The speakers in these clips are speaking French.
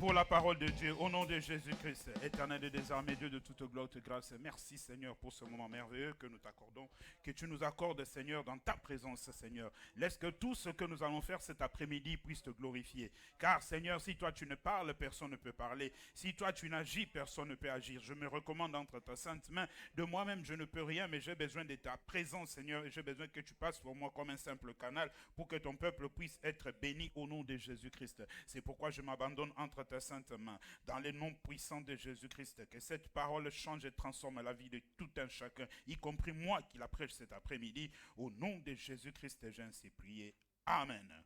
pour la parole de Dieu, au nom de Jésus-Christ, éternel et désarmé, Dieu de toute gloire et grâce. Merci Seigneur pour ce moment merveilleux que nous t'accordons, que tu nous accordes Seigneur dans ta présence Seigneur. Laisse que tout ce que nous allons faire cet après-midi puisse te glorifier. Car Seigneur, si toi tu ne parles, personne ne peut parler. Si toi tu n'agis, personne ne peut agir. Je me recommande entre ta sainte main. De moi-même je ne peux rien, mais j'ai besoin de ta présence Seigneur. Et j'ai besoin que tu passes pour moi comme un simple canal pour que ton peuple puisse être béni au nom de Jésus-Christ. C'est pourquoi je m'abandonne entre ta sainte main, dans les noms puissants de Jésus-Christ, que cette parole change et transforme la vie de tout un chacun, y compris moi qui la prêche cet après-midi. Au nom de Jésus-Christ, j'ai ainsi prié. Amen. Amen.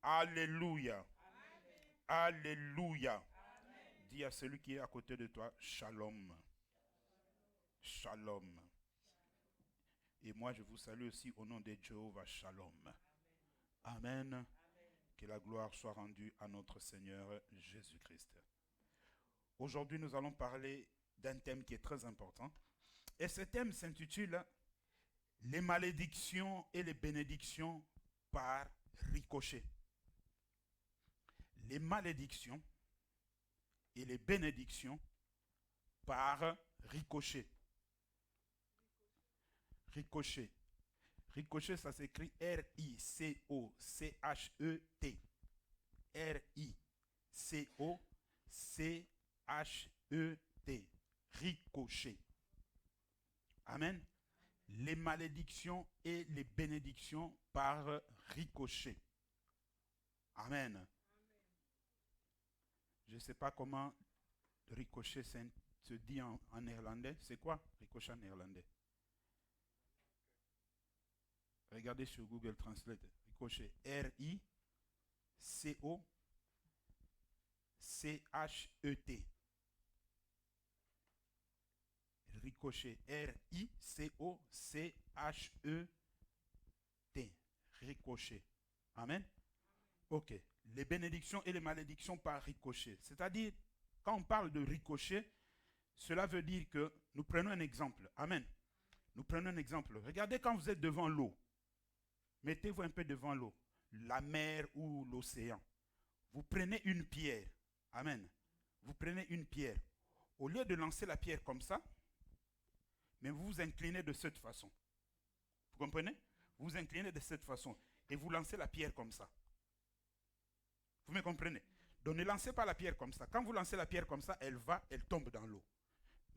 Alléluia. Amen. Alléluia. Amen. Dis à celui qui est à côté de toi, Shalom. Shalom. Et moi, je vous salue aussi au nom de Jéhovah Shalom. Amen. Amen. Que la gloire soit rendue à notre Seigneur Jésus-Christ. Aujourd'hui, nous allons parler d'un thème qui est très important. Et ce thème s'intitule « Les malédictions et les bénédictions par ricochet ». Les malédictions et les bénédictions par ricochet. Ricochet. Ricochet, ça s'écrit R-I-C-O-C-H-E-T. R-I-C-O-C-H-E-T. Ricochet. Amen. Les malédictions et les bénédictions par ricochet. Amen. Je ne sais pas comment ricochet se dit en néerlandais. C'est quoi ricochet en néerlandais? Regardez sur Google Translate. Ricochet. R-I-C-O-C-H-E-T. Ricochet. R-I-C-O-C-H-E-T. Ricochet. Amen. Ok. Les bénédictions et les malédictions par ricochet. C'est-à-dire, quand on parle de ricochet, cela veut dire que nous prenons un exemple. Amen. Nous prenons un exemple. Regardez quand vous êtes devant l'eau. Mettez-vous un peu devant l'eau, la mer ou l'océan. Vous prenez une pierre. Amen. Vous prenez une pierre. Au lieu de lancer la pierre comme ça, mais vous vous inclinez de cette façon. Vous comprenez? Vous vous inclinez de cette façon et vous lancez la pierre comme ça. Vous me comprenez? Donc ne lancez pas la pierre comme ça. Quand vous lancez la pierre comme ça, elle tombe dans l'eau.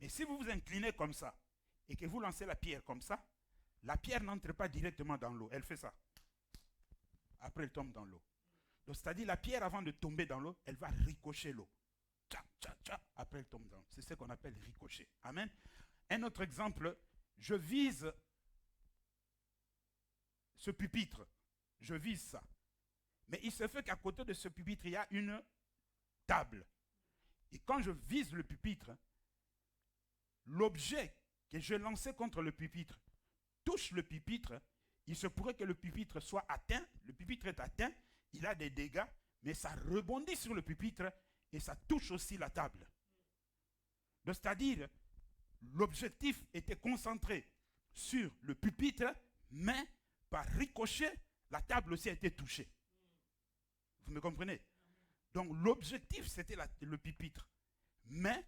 Mais si vous vous inclinez comme ça et que vous lancez la pierre comme ça, la pierre n'entre pas directement dans l'eau. Elle fait ça. Après, elle tombe dans l'eau. Donc, c'est-à-dire, la pierre, avant de tomber dans l'eau, elle va ricocher l'eau. Tcha, tcha, tcha. Après, elle tombe dans l'eau. C'est ce qu'on appelle ricocher. Amen. Un autre exemple, je vise ce pupitre. Je vise ça. Mais il se fait qu'à côté de ce pupitre, il y a une table. Et quand je vise le pupitre, l'objet que je lançais contre le pupitre touche le pupitre, il se pourrait que le pupitre soit atteint, le pupitre est atteint, il a des dégâts, mais ça rebondit sur le pupitre et ça touche aussi la table. Donc, c'est-à-dire, l'objectif était concentré sur le pupitre, mais par ricochet, la table aussi a été touchée. Vous me comprenez? Donc, l'objectif, c'était le pupitre, mais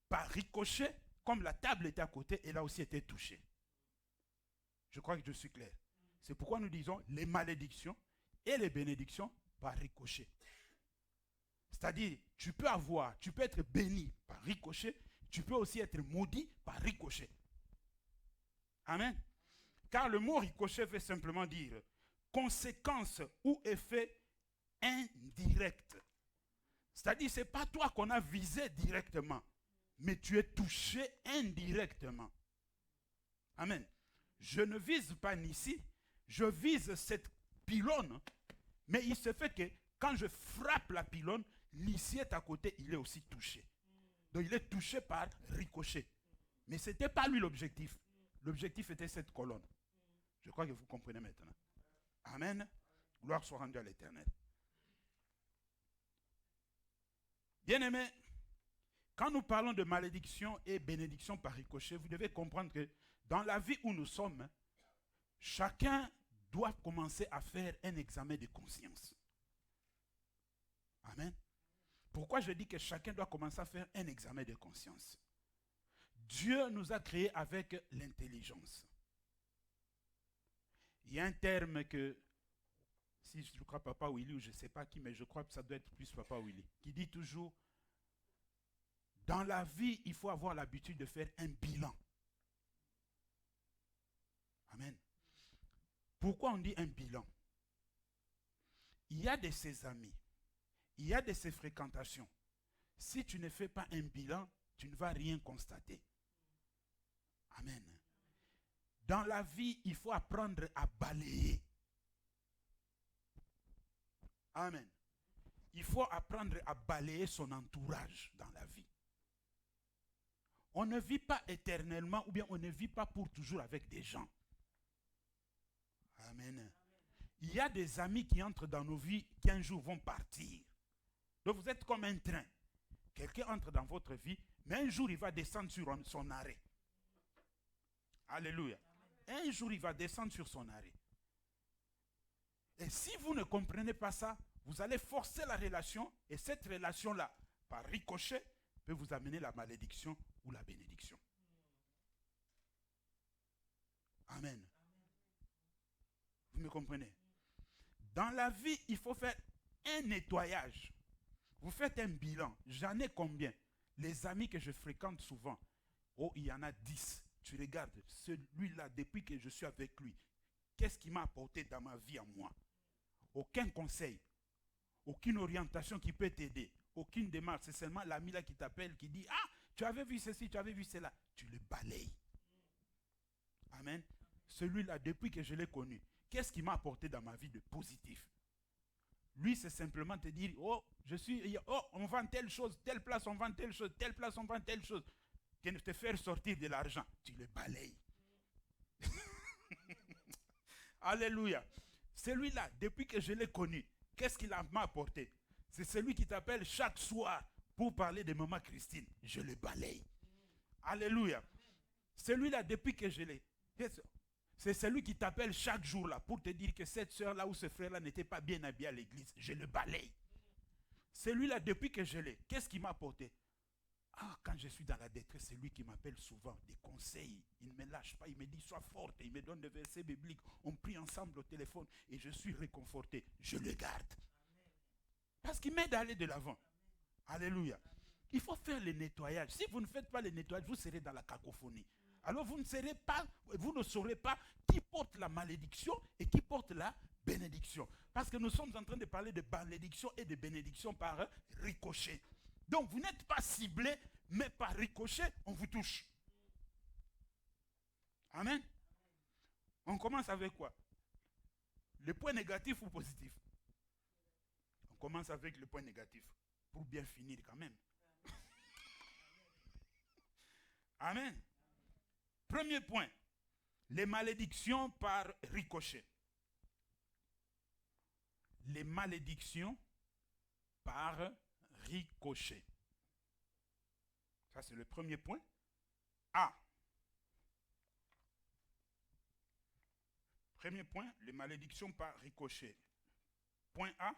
par ricochet, comme la table était à côté, elle a aussi été touchée. Je crois que je suis clair. C'est pourquoi nous disons les malédictions et les bénédictions par ricochet. C'est-à-dire, tu peux être béni par ricochet, tu peux aussi être maudit par ricochet. Amen. Car le mot ricochet veut simplement dire conséquence ou effet indirect. C'est-à-dire, ce n'est pas toi qu'on a visé directement, mais tu es touché indirectement. Amen. Je ne vise pas ici, je vise cette pylône, mais il se fait que quand je frappe la pylône, l'ici est à côté, il est aussi touché. Donc il est touché par ricochet. Mais ce n'était pas lui l'objectif. L'objectif était cette colonne. Je crois que vous comprenez maintenant. Amen. Gloire soit rendue à l'Éternel. Bien-aimés, quand nous parlons de malédiction et bénédiction par ricochet, vous devez comprendre que dans la vie où nous sommes, chacun doit commencer à faire un examen de conscience. Amen. Pourquoi je dis que chacun doit commencer à faire un examen de conscience? Dieu nous a créés avec l'intelligence. Il y a un terme que, si je crois Papa Willy ou je ne sais pas qui, mais je crois que ça doit être plus Papa Willy, qui dit toujours, dans la vie, il faut avoir l'habitude de faire un bilan. Amen. Pourquoi on dit un bilan? Il y a de ses amis, il y a de ses fréquentations. Si tu ne fais pas un bilan, tu ne vas rien constater. Amen. Dans la vie, il faut apprendre à balayer. Amen. Il faut apprendre à balayer son entourage dans la vie. On ne vit pas éternellement ou bien on ne vit pas pour toujours avec des gens. Amen. Il y a des amis qui entrent dans nos vies qui un jour vont partir. Donc vous êtes comme un train. Quelqu'un entre dans votre vie, mais un jour il va descendre sur son arrêt. Alléluia. Un jour il va descendre sur son arrêt. Et si vous ne comprenez pas ça, vous allez forcer la relation et cette relation-là, par ricochet, peut vous amener la malédiction ou la bénédiction. Amen. Vous me comprenez? Dans la vie, il faut faire un nettoyage. Vous faites un bilan. J'en ai combien? Les amis que je fréquente souvent. Oh, il y en a 10. Tu regardes, celui-là, depuis que je suis avec lui, qu'est-ce qu'il m'a apporté dans ma vie à moi? Aucun conseil, aucune orientation qui peut t'aider, aucune démarche. C'est seulement l'ami là qui t'appelle, qui dit, ah, tu avais vu ceci, tu avais vu cela. Tu le balayes. Amen. Celui-là, depuis que je l'ai connu, qu'est-ce qu'il m'a apporté dans ma vie de positif? Lui, c'est simplement te dire, oh, on vend telle chose, telle place, on vend telle chose, telle place, on vend telle chose. Que te faire sortir de l'argent, tu le balayes. Alléluia. Celui-là, depuis que je l'ai connu, qu'est-ce qu'il m'a apporté? C'est celui qui t'appelle chaque soir pour parler de Maman Christine. Je le balaye. Alléluia. Celui-là, depuis que je l'ai... C'est celui qui t'appelle chaque jour là pour te dire que cette soeur-là ou ce frère-là n'était pas bien habillé à l'église. Je le balaye. Celui-là, depuis que je l'ai, qu'est-ce qu'il m'a apporté? Ah, quand je suis dans la détresse, c'est lui qui m'appelle souvent, des conseils. Il ne me lâche pas, il me dit sois forte, il me donne des versets bibliques. On prie ensemble au téléphone et je suis réconforté. Je le garde. Parce qu'il m'aide à aller de l'avant. Alléluia. Il faut faire le nettoyage. Si vous ne faites pas le nettoyage, vous serez dans la cacophonie. Alors vous ne saurez pas qui porte la malédiction et qui porte la bénédiction. Parce que nous sommes en train de parler de malédiction et de bénédiction par ricochet. Donc vous n'êtes pas ciblé, mais par ricochet, on vous touche. Amen. On commence avec quoi? Le point négatif ou positif? On commence avec le point négatif, pour bien finir quand même. Amen. Premier point, les malédictions par ricochet. Les malédictions par ricochet. Ça, c'est le premier point. A. Premier point, les malédictions par ricochet. Point A,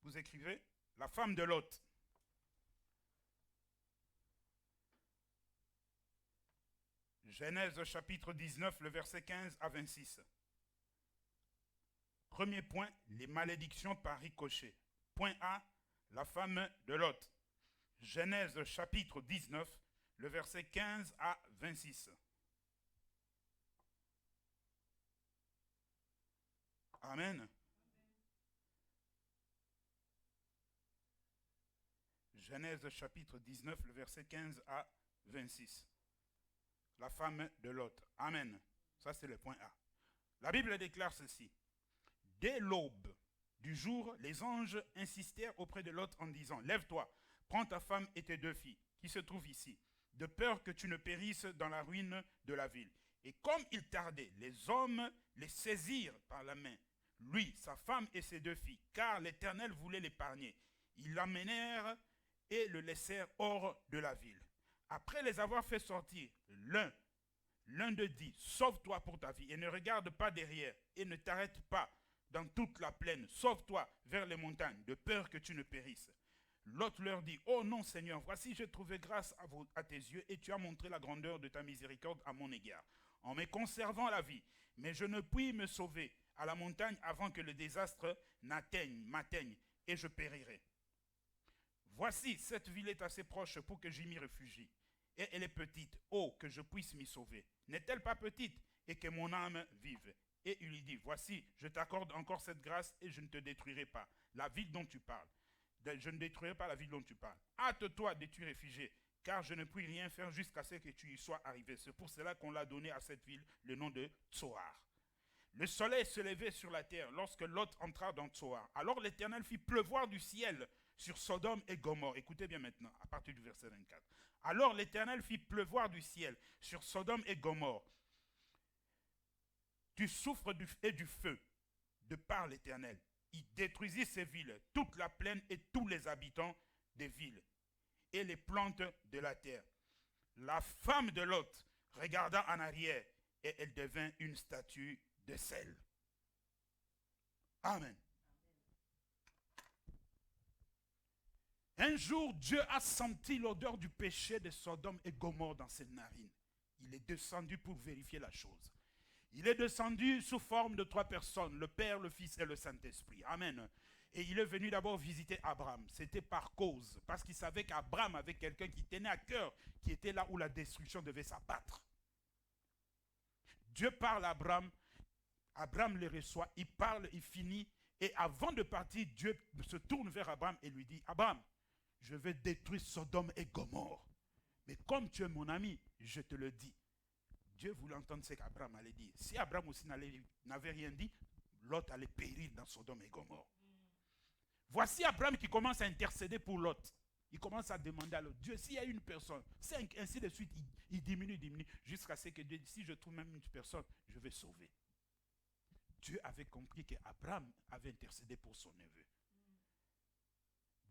vous écrivez la femme de Lot. Genèse chapitre 19, le verset 15 à 26. Premier point, les malédictions par ricochet. Point A, la femme de Lot. Genèse chapitre 19, le verset 15 à 26. Amen. Genèse chapitre 19, le verset 15 à 26. La femme de Lot. Amen. Ça, c'est le point A. La Bible déclare ceci. Dès l'aube du jour, les anges insistèrent auprès de Lot en disant, lève-toi, prends ta femme et tes 2 filles qui se trouvent ici, de peur que tu ne périsses dans la ruine de la ville. Et comme il tardait, les hommes les saisirent par la main, lui, sa femme et ses 2 filles, car l'Éternel voulait l'épargner. Ils l'amenèrent et le laissèrent hors de la ville. Après les avoir fait sortir, l'un d'eux dit, sauve-toi pour ta vie et ne regarde pas derrière et ne t'arrête pas dans toute la plaine. Sauve-toi vers les montagnes, de peur que tu ne périsses. Lot leur dit, oh non Seigneur, voici j'ai trouvé grâce à tes yeux et tu as montré la grandeur de ta miséricorde à mon égard, en me conservant la vie. Mais je ne puis me sauver à la montagne avant que le désastre m'atteigne et je périrai. Voici, cette ville est assez proche pour que j'y m'y réfugie. Et elle est petite, oh, que je puisse m'y sauver. N'est-elle pas petite et que mon âme vive? Et il lui dit, voici, je t'accorde encore cette grâce et je ne te détruirai pas la ville dont tu parles. Je ne détruirai pas la ville dont tu parles. Hâte-toi de t'y réfugier, car je ne puis rien faire jusqu'à ce que tu y sois arrivé. C'est pour cela qu'on l'a donné à cette ville le nom de Tsoar. Le soleil se levait sur la terre lorsque Lot entra dans Tsoar. Alors l'Éternel fit pleuvoir du ciel sur Sodome et Gomorrhe. Écoutez bien maintenant, à partir du verset 24. Alors l'Éternel fit pleuvoir du ciel sur Sodome et Gomorrhe du soufre et du feu, de par l'Éternel. Il détruisit ces villes, toute la plaine et tous les habitants des villes, et les plantes de la terre. La femme de Lot regarda en arrière, et elle devint une statue de sel. Amen. Un jour, Dieu a senti l'odeur du péché de Sodome et Gomorrhe dans ses narines. Il est descendu pour vérifier la chose. Il est descendu sous forme de 3 personnes, le Père, le Fils et le Saint-Esprit. Amen. Et il est venu d'abord visiter Abraham. C'était par cause, parce qu'il savait qu'Abraham avait quelqu'un qui tenait à cœur, qui était là où la destruction devait s'abattre. Dieu parle à Abraham, Abraham le reçoit, il parle, il finit, et avant de partir, Dieu se tourne vers Abraham et lui dit, Abraham, je vais détruire Sodome et Gomorrhe. Mais comme tu es mon ami, je te le dis. Dieu voulait entendre ce qu'Abraham allait dire. Si Abraham aussi n'avait rien dit, Lot allait périr dans Sodome et Gomorrhe. Voici Abraham qui commence à intercéder pour Lot. Il commence à demander à Lot, Dieu, s'il y a une personne, 5, ainsi de suite, il diminue, jusqu'à ce que Dieu dit, si je trouve même une personne, je vais sauver. Dieu avait compris qu'Abraham avait intercédé pour son neveu.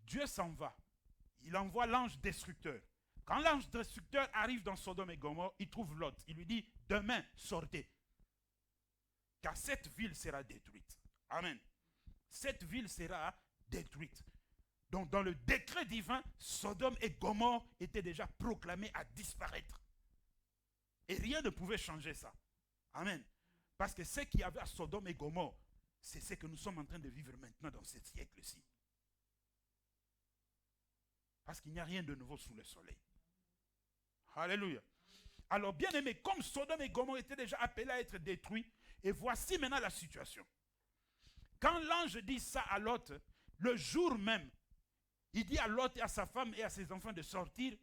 Dieu s'en va. Il envoie l'ange destructeur. Quand l'ange destructeur arrive dans Sodome et Gomorrhe, il trouve Lot. Il lui dit, demain, sortez. Car cette ville sera détruite. Amen. Cette ville sera détruite. Donc dans le décret divin, Sodome et Gomorrhe étaient déjà proclamés à disparaître. Et rien ne pouvait changer ça. Amen. Parce que ce qu'il y avait à Sodome et Gomorrhe, c'est ce que nous sommes en train de vivre maintenant dans ce siècle-ci. Parce qu'il n'y a rien de nouveau sous le soleil. Alléluia. Alors bien aimé, comme Sodome et Gomorrhe étaient déjà appelés à être détruits, et voici maintenant la situation. Quand l'ange dit ça à Lot, le jour même, il dit à Lot et à sa femme et à ses enfants de sortir.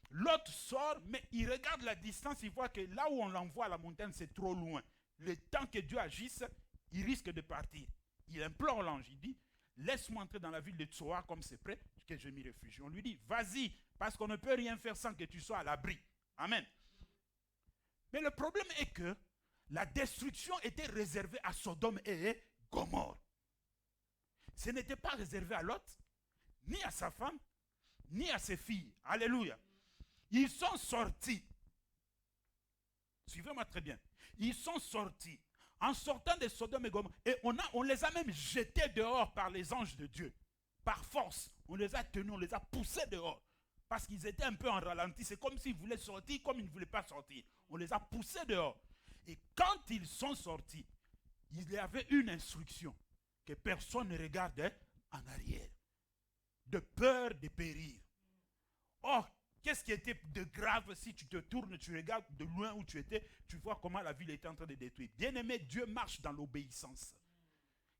Lot sort, mais il regarde la distance, il voit que là où on l'envoie à la montagne, c'est trop loin. Le temps que Dieu agisse, il risque de partir. Il implore l'ange, il dit, laisse-moi entrer dans la ville de Tsoar comme c'est prêt, que je m'y réfugie. On lui dit, vas-y, parce qu'on ne peut rien faire sans que tu sois à l'abri. Amen. Mais le problème est que la destruction était réservée à Sodome et Gomorrhe. Ce n'était pas réservé à Lot, ni à sa femme, ni à ses filles. Alléluia. Ils sont sortis. Suivez-moi très bien. Ils sont sortis. En sortant de Sodome et Gomorrhe, et on les a même jetés dehors par les anges de Dieu. Par force. On les a tenus, on les a poussés dehors. Parce qu'ils étaient un peu en ralenti. C'est comme s'ils voulaient sortir, comme ils ne voulaient pas sortir. On les a poussés dehors. Et quand ils sont sortis, il y avait une instruction. Que personne ne regardait en arrière. De peur de périr. Oh, qu'est-ce qui était de grave si tu te tournes, tu regardes de loin où tu étais, tu vois comment la ville était en train de détruire. Bien-aimé, Dieu marche dans l'obéissance.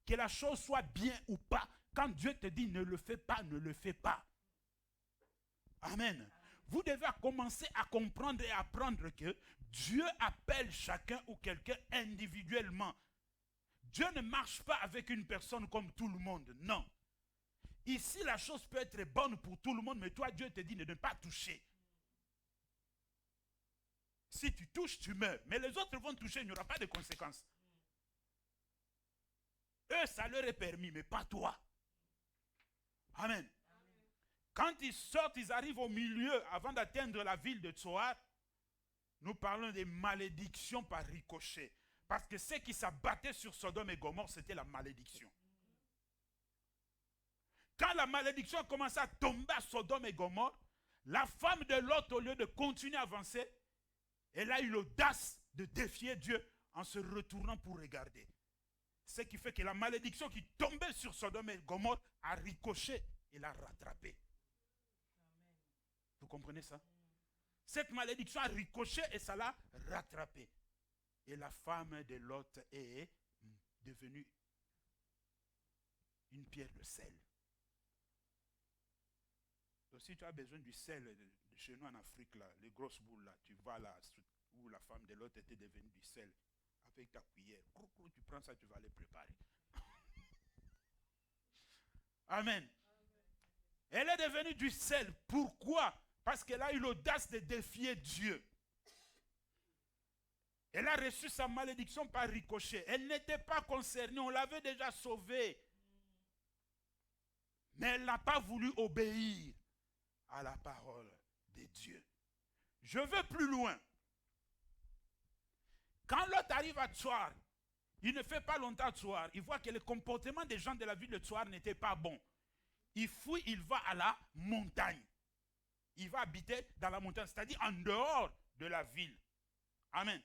Que la chose soit bien ou pas, quand Dieu te dit ne le fais pas, ne le fais pas. Amen. Vous devez commencer à comprendre et apprendre que Dieu appelle chacun ou quelqu'un individuellement. Dieu ne marche pas avec une personne comme tout le monde, non. Ici, la chose peut être bonne pour tout le monde, mais toi, Dieu te dit de ne pas toucher. Si tu touches, tu meurs. Mais les autres vont toucher, il n'y aura pas de conséquences. Eux, ça leur est permis, mais pas toi. Amen. Quand ils sortent, ils arrivent au milieu, avant d'atteindre la ville de Tsoar, nous parlons des malédictions par ricochet. Parce que ce qui s'abattait sur Sodome et Gomorrhe, c'était la malédiction. Quand la malédiction a commencé à tomber à Sodome et Gomorrhe, la femme de Lot, au lieu de continuer à avancer, elle a eu l'audace de défier Dieu en se retournant pour regarder. Ce qui fait que la malédiction qui tombait sur Sodome et Gomorrhe a ricoché et l'a rattrapé. Vous comprenez ça? Cette malédiction a ricoché et ça l'a rattrapé. Et la femme de Lot est devenue une pierre de sel. Donc si tu as besoin du sel de chez nous en Afrique, là, les grosses boules, là, tu vas là où la femme de Lot était devenue du sel. Avec ta cuillère, tu prends ça, tu vas les préparer. Amen. Elle est devenue du sel. Pourquoi? Parce qu'elle a eu l'audace de défier Dieu. Elle a reçu sa malédiction par ricochet. Elle n'était pas concernée, on l'avait déjà sauvée. Mais elle n'a pas voulu obéir à la parole de Dieu. Je vais plus loin. Quand Lot arrive à Tsoar, il ne fait pas longtemps à Tsoar, il voit que le comportement des gens de la ville de Tsoar n'était pas bon. Il fuit, il va à la montagne. Il va habiter dans la montagne, c'est-à-dire en dehors de la ville. Amen.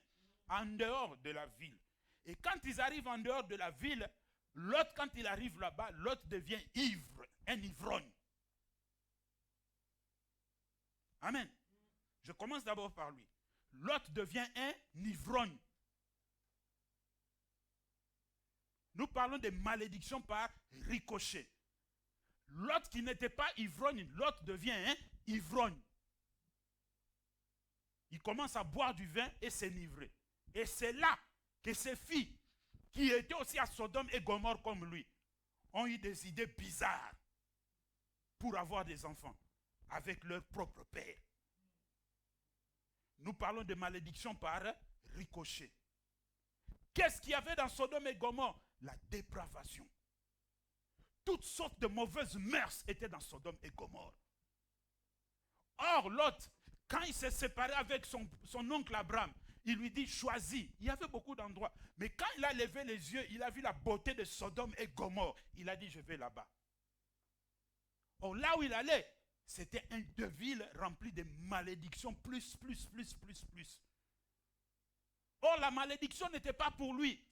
En dehors de la ville. Et quand ils arrivent en dehors de la ville, Lot, quand il arrive là-bas, Lot devient ivre, un ivrogne. Amen. Je commence d'abord par lui. Lot devient un ivrogne. Nous parlons de malédiction par ricochet. Lot qui n'était pas ivrogne, Lot devient un ivrogne. Il commence à boire du vin et s'enivrer. Et c'est là que ces filles, qui étaient aussi à Sodome et Gomorrhe comme lui, ont eu des idées bizarres pour avoir des enfants avec leur propre père. Nous parlons de malédiction par ricochet. Qu'est-ce qu'il y avait dans Sodome et Gomorrhe? La dépravation. Toutes sortes de mauvaises mœurs étaient dans Sodome et Gomorrhe. Or, Lot, quand il s'est séparé avec son oncle Abraham, il lui dit choisis. Il y avait beaucoup d'endroits. Mais quand il a levé les yeux, il a vu la beauté de Sodome et Gomorrhe. Il a dit je vais là-bas. Or, là où il allait, c'était une ville remplie de malédictions, plus. Or, la malédiction n'était pas pour lui.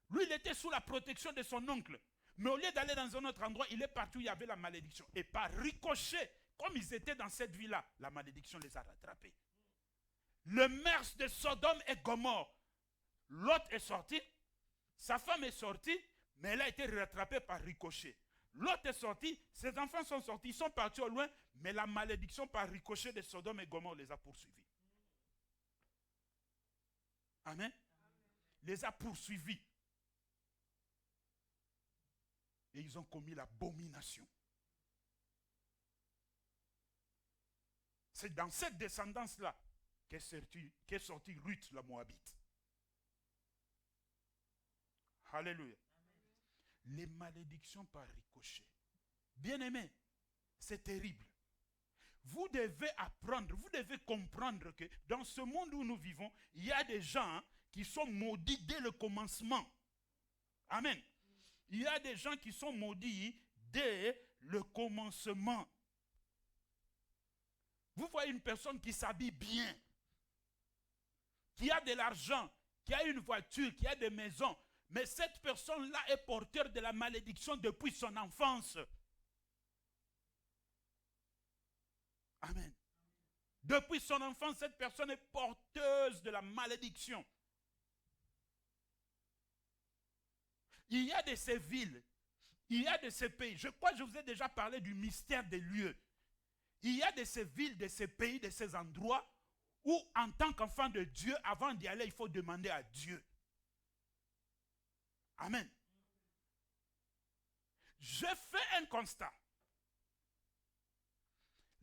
Lui, il était sous la protection de son oncle. Mais au lieu d'aller dans un autre endroit, il est parti où il y avait la malédiction. Et par ricochet, comme ils étaient dans cette ville-là, la malédiction les a rattrapés. Le mœurs de Sodome et Gomorrhe, Lot est sorti, sa femme est sortie, mais elle a été rattrapée par ricochet. Lot est sorti, ses enfants sont sortis, ils sont partis au loin, mais la malédiction par ricochet de Sodome et Gomorrhe les a poursuivis. Amen. Les a poursuivis. Et ils ont commis l'abomination. C'est dans cette descendance-là qu'est sorti Ruth la Moabite. Alléluia. Les malédictions par ricochet. Bien-aimés, c'est terrible. Vous devez apprendre, vous devez comprendre que dans ce monde où nous vivons, il y a des gens qui sont maudits dès le commencement. Amen. Il y a des gens qui sont maudits dès le commencement. Vous voyez une personne qui s'habille bien, qui a de l'argent, qui a une voiture, qui a des maisons, mais cette personne-là est porteur de la malédiction depuis son enfance. Amen. Depuis son enfance, cette personne est porteuse de la malédiction. Il y a de ces villes, il y a de ces pays. Je crois que je vous ai déjà parlé du mystère des lieux. Il y a de ces villes, de ces pays, de ces endroits où, en tant qu'enfant de Dieu, avant d'y aller, il faut demander à Dieu. Amen. Je fais un constat.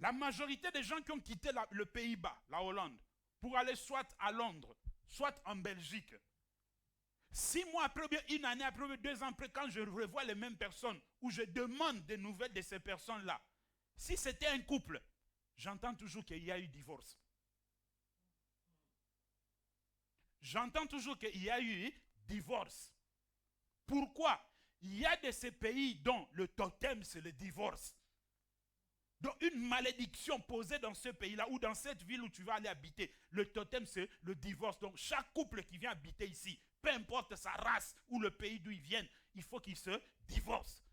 La majorité des gens qui ont quitté le Pays-Bas, la Hollande, pour aller soit à Londres, soit en Belgique, 6 mois après, ou bien une année après, ou bien 2 ans après, quand je revois les mêmes personnes, où je demande des nouvelles de ces personnes-là, si c'était un couple, j'entends toujours qu'il y a eu divorce. J'entends toujours qu'il y a eu divorce. Pourquoi? Il y a de ces pays dont le totem, c'est le divorce. Donc une malédiction posée dans ce pays-là ou dans cette ville où tu vas aller habiter, le totem, c'est le divorce. Donc chaque couple qui vient habiter ici, peu importe sa race ou le pays d'où ils viennent, il faut qu'ils se divorcent.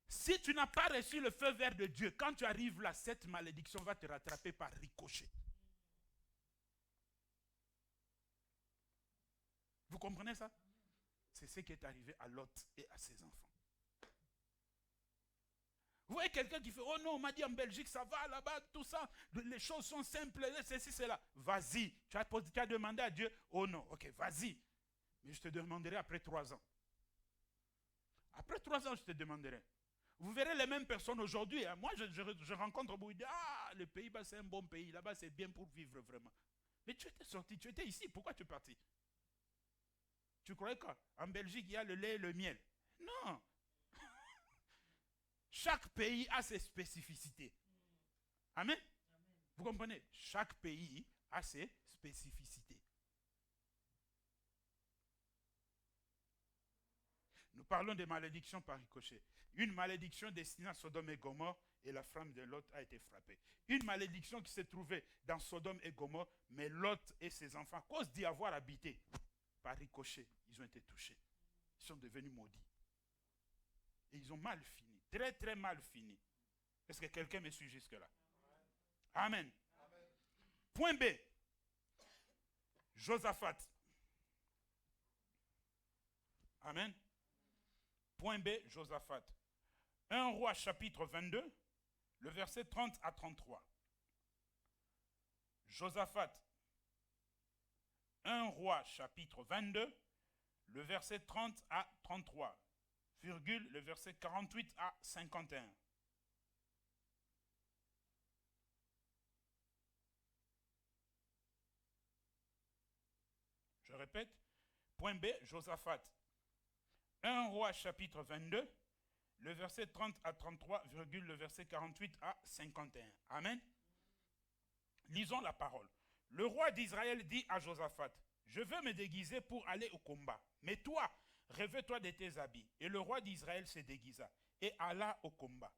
Si tu n'as pas reçu le feu vert de Dieu, quand tu arrives là, cette malédiction va te rattraper par ricochet. Vous comprenez ça? C'est ce qui est arrivé à Lot et à ses enfants. Vous voyez quelqu'un qui fait, oh non, on m'a dit en Belgique, ça va là-bas, tout ça, les choses sont simples, ceci, cela. Vas-y, tu as demandé à Dieu, oh non, ok, vas-y. Mais je te demanderai après 3 ans. Après 3 ans, je te demanderai. Vous verrez les mêmes personnes aujourd'hui. Hein. Moi, je rencontre beaucoup, de ah, le Pays-Bas, c'est un bon pays, là-bas, c'est bien pour vivre vraiment. Mais tu étais sorti, tu étais ici, pourquoi tu es parti? Tu croyais qu'en Belgique, il y a le lait et le miel? Non. Chaque pays a ses spécificités. Amen. Vous comprenez? Chaque pays a ses spécificités. Nous parlons des malédictions par ricochet. Une malédiction destinée à Sodome et Gomorrhe et la femme de Lot a été frappée. Une malédiction qui s'est trouvée dans Sodome et Gomorrhe, mais Lot et ses enfants, à cause d'y avoir habité, par ricochet, ils ont été touchés. Ils sont devenus maudits. Et ils ont mal fini. Très, très mal fini. Est-ce que quelqu'un me suit jusque-là? Amen. Amen. Point B. Josaphat. Amen. Point B, Josaphat. 1 Roi chapitre 22, le verset 30 à 33. Josaphat. 1 Roi chapitre 22, le verset 30 à 33. Virgule, le verset 48 à 51. Je répète, point B, Josaphat. 1 Roi chapitre 22, le verset 30 à 33, virgule, le verset 48 à 51. Amen. Lisons la parole. Le roi d'Israël dit à Josaphat, je veux me déguiser pour aller au combat, mais toi, revêt-toi de tes habits. Et le roi d'Israël se déguisa et alla au combat.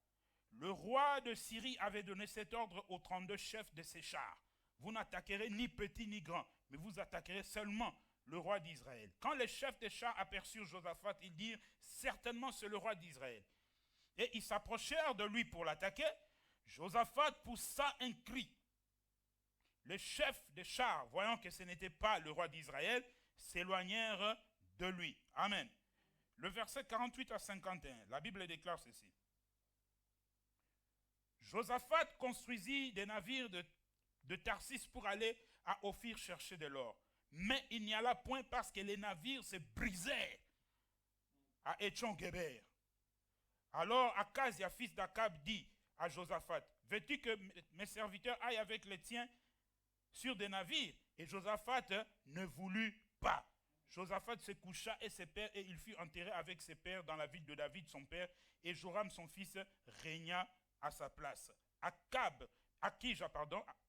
Le roi de Syrie avait donné cet ordre aux 32 chefs de ses chars. Vous n'attaquerez ni petit ni grand, mais vous attaquerez seulement le roi d'Israël. Quand les chefs des chars aperçurent Josaphat, ils dirent, certainement c'est le roi d'Israël. Et ils s'approchèrent de lui pour l'attaquer. Josaphat poussa un cri. Les chefs des chars, voyant que ce n'était pas le roi d'Israël, s'éloignèrent de lui. Amen. Le verset 48 à 51, la Bible déclare ceci. Josaphat construisit des navires de Tarsis pour aller à Ophir chercher de l'or. Mais il n'y alla point parce que les navires se brisaient à Etchon-Guéber. Alors Akazia, fils d'Akab, dit à Josaphat, veux-tu que mes serviteurs aillent avec les tiens sur des navires? Et Josaphat ne voulut pas. Josaphat se coucha et ses pères, et il fut enterré avec ses pères dans la ville de David, son père, et Joram, son fils, régna à sa place.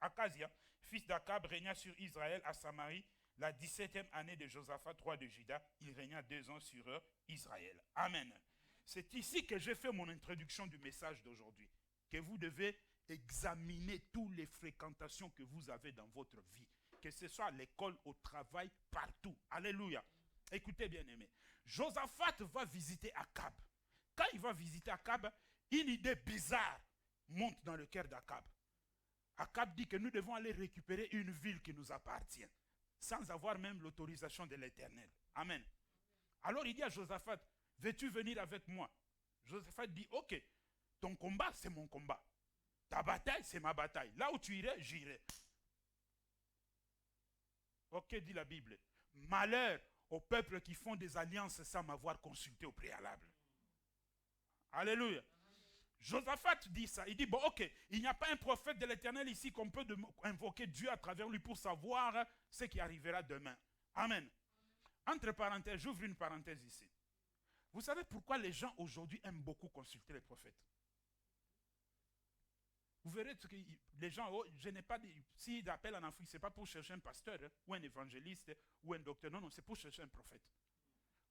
Akazia, fils d'Akab, régna sur Israël à Samarie, la 17e année de Josaphat, roi de Juda. Il régna 2 ans sur Israël. Amen. C'est ici que j'ai fait mon introduction du message d'aujourd'hui, que vous devez examiner toutes les fréquentations que vous avez dans votre vie, que ce soit à l'école, au travail, partout. Alléluia. Écoutez bien aimé. Josaphat va visiter Akab. Quand il va visiter Akab, une idée bizarre monte dans le cœur d'Akab. Akab dit que nous devons aller récupérer une ville qui nous appartient, sans avoir même l'autorisation de l'Éternel. Amen. Alors il dit à Josaphat, veux-tu venir avec moi? Josaphat dit, ok, ton combat c'est mon combat. Ta bataille c'est ma bataille. Là où tu irais, j'irai. Ok, dit la Bible. Malheur aux peuples qui font des alliances sans m'avoir consulté au préalable. Alléluia. Josaphat dit ça. Il dit, bon, ok, il n'y a pas un prophète de l'Éternel ici qu'on peut invoquer Dieu à travers lui pour savoir ce qui arrivera demain. Amen. Entre parenthèses, j'ouvre une parenthèse ici. Vous savez pourquoi les gens aujourd'hui aiment beaucoup consulter les prophètes? Vous verrez que les gens, oh, je n'ai pas, s'ils appellent en Afrique, ce n'est pas pour chercher un pasteur ou un évangéliste ou un docteur. Non, non, c'est pour chercher un prophète.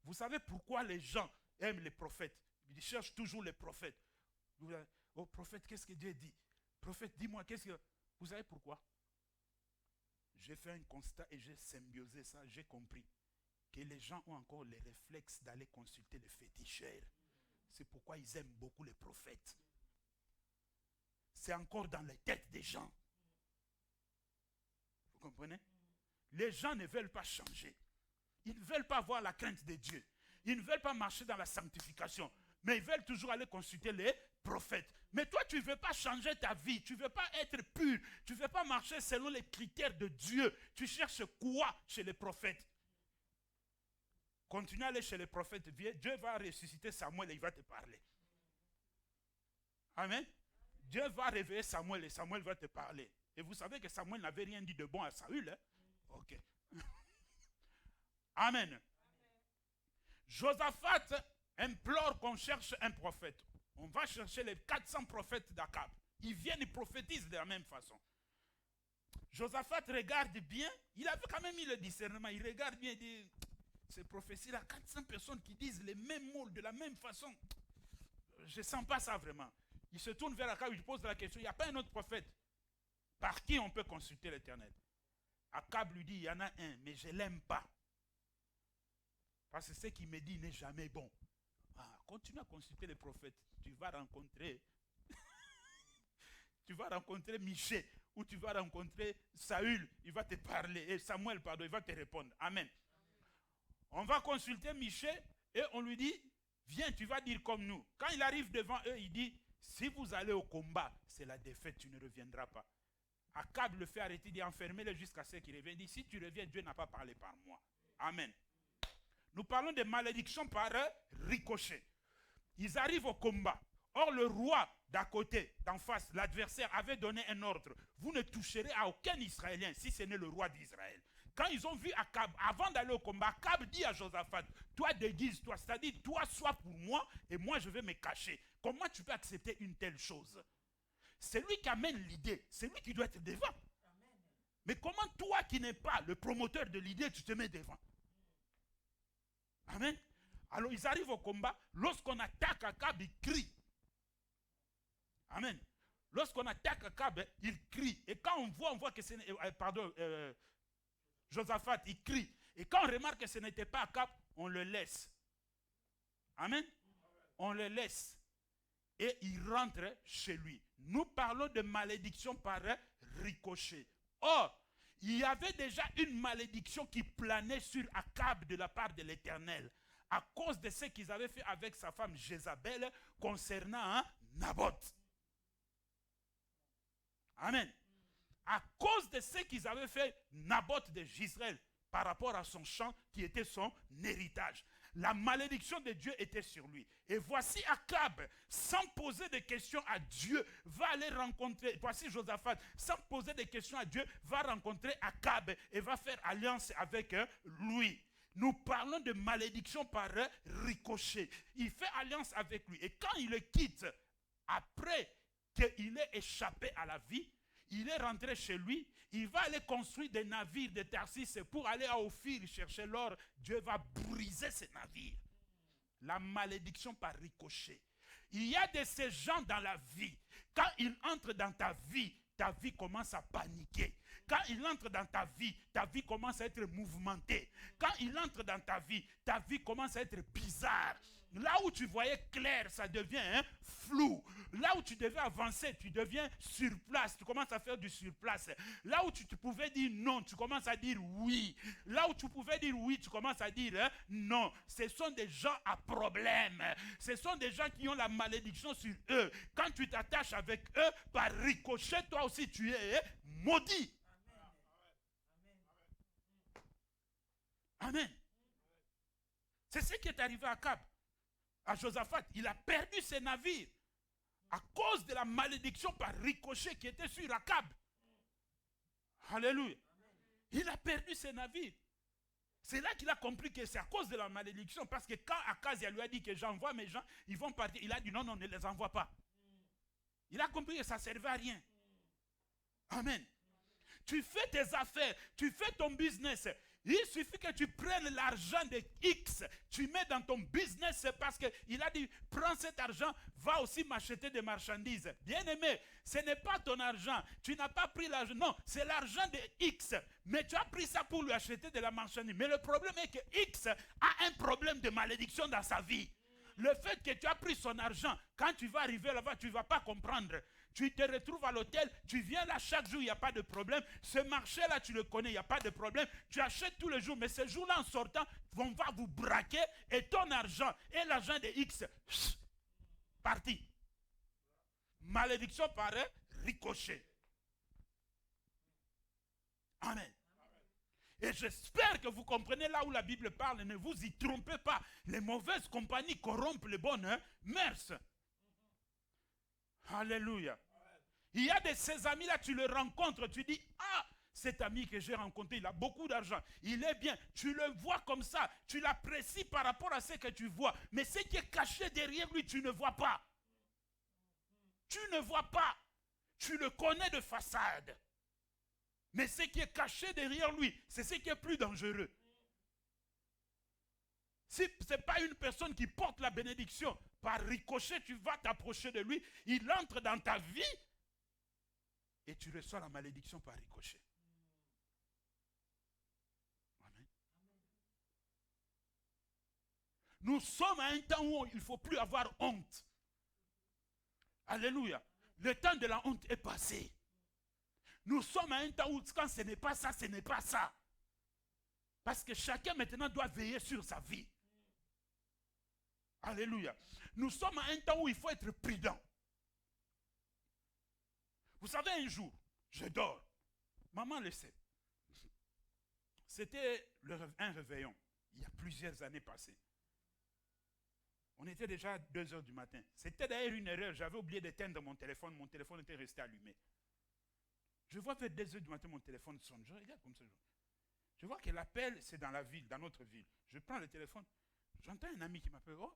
Vous savez pourquoi les gens aime les prophètes. Il cherche toujours les prophètes. Oh prophète, qu'est-ce que Dieu dit? Prophète, dis-moi, qu'est-ce que... Vous savez pourquoi? J'ai fait un constat et j'ai symbiosé ça, j'ai compris que les gens ont encore les réflexes d'aller consulter les féticheurs. C'est pourquoi ils aiment beaucoup les prophètes. C'est encore dans les têtes des gens. Vous comprenez? Les gens ne veulent pas changer. Ils ne veulent pas avoir la crainte de Dieu. Ils ne veulent pas marcher dans la sanctification. Mais ils veulent toujours aller consulter les prophètes. Mais toi, tu ne veux pas changer ta vie. Tu ne veux pas être pur. Tu ne veux pas marcher selon les critères de Dieu. Tu cherches quoi chez les prophètes? Continue à aller chez les prophètes. Dieu va ressusciter Samuel et il va te parler. Amen. Dieu va réveiller Samuel et Samuel va te parler. Et vous savez que Samuel n'avait rien dit de bon à Saül. Hein? Ok. Amen. Josaphat implore qu'on cherche un prophète. On va chercher les 400 prophètes d'Akab. Ils viennent, ils prophétisent de la même façon. Josaphat regarde bien. Il avait quand même eu le discernement. Il regarde bien et dit, ces prophéties-là, 400 personnes qui disent les mêmes mots de la même façon. Je ne sens pas ça vraiment. Il se tourne vers Akab, il pose la question, il n'y a pas un autre prophète par qui on peut consulter l'Éternel? Akab lui dit, il y en a un, mais je ne l'aime pas. Parce que ce qu'il me dit n'est jamais bon. Ah, continue à consulter les prophètes. Tu vas rencontrer Michée, ou tu vas rencontrer Saül, il va te parler, et Samuel, pardon, il va te répondre. Amen. On va consulter Michée et on lui dit, viens, tu vas dire comme nous. Quand il arrive devant eux, il dit, si vous allez au combat, c'est la défaite, tu ne reviendras pas. Akab le fait arrêter, il dit, enfermez-le jusqu'à ce qu'il revienne. Il dit, si tu reviens, Dieu n'a pas parlé par moi. Amen. Nous parlons de malédiction par ricochet. Ils arrivent au combat. Or, le roi d'à côté, d'en face, l'adversaire, avait donné un ordre. Vous ne toucherez à aucun Israélien si ce n'est le roi d'Israël. Quand ils ont vu Akab, avant d'aller au combat, Akab dit à Josaphat, toi déguise-toi, c'est-à-dire toi sois pour moi et moi je vais me cacher. Comment tu peux accepter une telle chose? C'est lui qui amène l'idée, c'est lui qui doit être devant. Amen. Mais comment toi qui n'es pas le promoteur de l'idée, tu te mets devant? Amen. Alors ils arrivent au combat, lorsqu'on attaque Akab, il crie. Amen. Lorsqu'on attaque Akab, il crie. Et quand on voit que c'est... Josaphat, il crie. Et quand on remarque que ce n'était pas Akab, on le laisse. Amen. On le laisse. Et il rentre chez lui. Nous parlons de malédiction par ricochet. Or, il y avait déjà une malédiction qui planait sur Akab de la part de l'Éternel. À cause de ce qu'ils avaient fait avec sa femme Jézabel concernant Naboth. Amen. À cause de ce qu'ils avaient fait Naboth de Jezreel par rapport à son champ qui était son héritage. La malédiction de Dieu était sur lui. Et voici Akab, sans poser de questions à Dieu, va aller rencontrer, voici Josaphat, sans poser de questions à Dieu, va rencontrer Akab et va faire alliance avec lui. Nous parlons de malédiction par ricochet. Il fait alliance avec lui. Et quand il le quitte, après qu'il ait échappé à la vie, il est rentré chez lui, il va aller construire des navires de Tarsis pour aller à Ophir chercher l'or. Dieu va briser ces navires. La malédiction par ricochet. Il y a de ces gens dans la vie. Quand ils entrent dans ta vie commence à paniquer. Quand il entre dans ta vie commence à être mouvementée. Quand il entre dans ta vie commence à être bizarre. Là où tu voyais clair, ça devient flou. Là où tu devais avancer, tu deviens sur place. Tu commences à faire du sur place. Là où tu pouvais dire non, tu commences à dire oui. Là où tu pouvais dire oui, tu commences à dire non. Ce sont des gens à problème. Ce sont des gens qui ont la malédiction sur eux. Quand tu t'attaches avec eux, par ricochet, toi aussi tu es maudit. Amen. C'est ce qui est arrivé à Akab. À Josaphat, il a perdu ses navires à cause de la malédiction par ricochet qui était sur Akab. Alléluia. Il a perdu ses navires. C'est là qu'il a compris que c'est à cause de la malédiction. Parce que quand Akazia lui a dit que j'envoie mes gens, ils vont partir. Il a dit non, ne les envoie pas. Il a compris que ça ne servait à rien. Amen. Tu fais tes affaires, tu fais ton business. Il suffit que tu prennes l'argent de X, tu mets dans ton business parce qu'il a dit, prends cet argent, va aussi m'acheter des marchandises. Bien-aimé, ce n'est pas ton argent, tu n'as pas pris l'argent, non, c'est l'argent de X, mais tu as pris ça pour lui acheter de la marchandise. Mais le problème est que X a un problème de malédiction dans sa vie. Le fait que tu as pris son argent, quand tu vas arriver là-bas, tu ne vas pas comprendre. Tu te retrouves à l'hôtel, tu viens là chaque jour, il n'y a pas de problème. Ce marché-là, tu le connais, il n'y a pas de problème. Tu achètes tous les jours, mais ce jour-là, en sortant, on va vous braquer et ton argent et l'argent de X, parti. Malédiction paraît ricochet. Amen. Et j'espère que vous comprenez là où la Bible parle, ne vous y trompez pas. Les mauvaises compagnies corrompent les bonnes mœurs. Alléluia. Il y a de ces amis-là, tu le rencontres, tu dis, ah, cet ami que j'ai rencontré, il a beaucoup d'argent, il est bien, tu le vois comme ça, tu l'apprécies par rapport à ce que tu vois, mais ce qui est caché derrière lui, tu ne vois pas. Tu ne vois pas. Tu le connais de façade. Mais ce qui est caché derrière lui, c'est ce qui est plus dangereux. Si ce n'est pas une personne qui porte la bénédiction, par ricochet, tu vas t'approcher de lui, il entre dans ta vie et tu reçois la malédiction par ricochet. Amen. Nous sommes à un temps où il ne faut plus avoir honte. Alléluia. Le temps de la honte est passé. Nous sommes à un temps où quand ce n'est pas ça, ce n'est pas ça. Parce que chacun maintenant doit veiller sur sa vie. Alléluia. Nous sommes à un temps où il faut être prudent. Vous savez, un jour, je dors. Maman le sait. C'était un réveillon, il y a plusieurs années passées. On était déjà à 2 h du matin. C'était d'ailleurs une erreur. J'avais oublié d'éteindre mon téléphone. Mon téléphone était resté allumé. Je vois vers 2 h du matin, mon téléphone sonne. Je regarde comme ça. Je vois que l'appel, c'est dans la ville, dans notre ville. Je prends le téléphone. J'entends un ami qui m'appelle. Oh,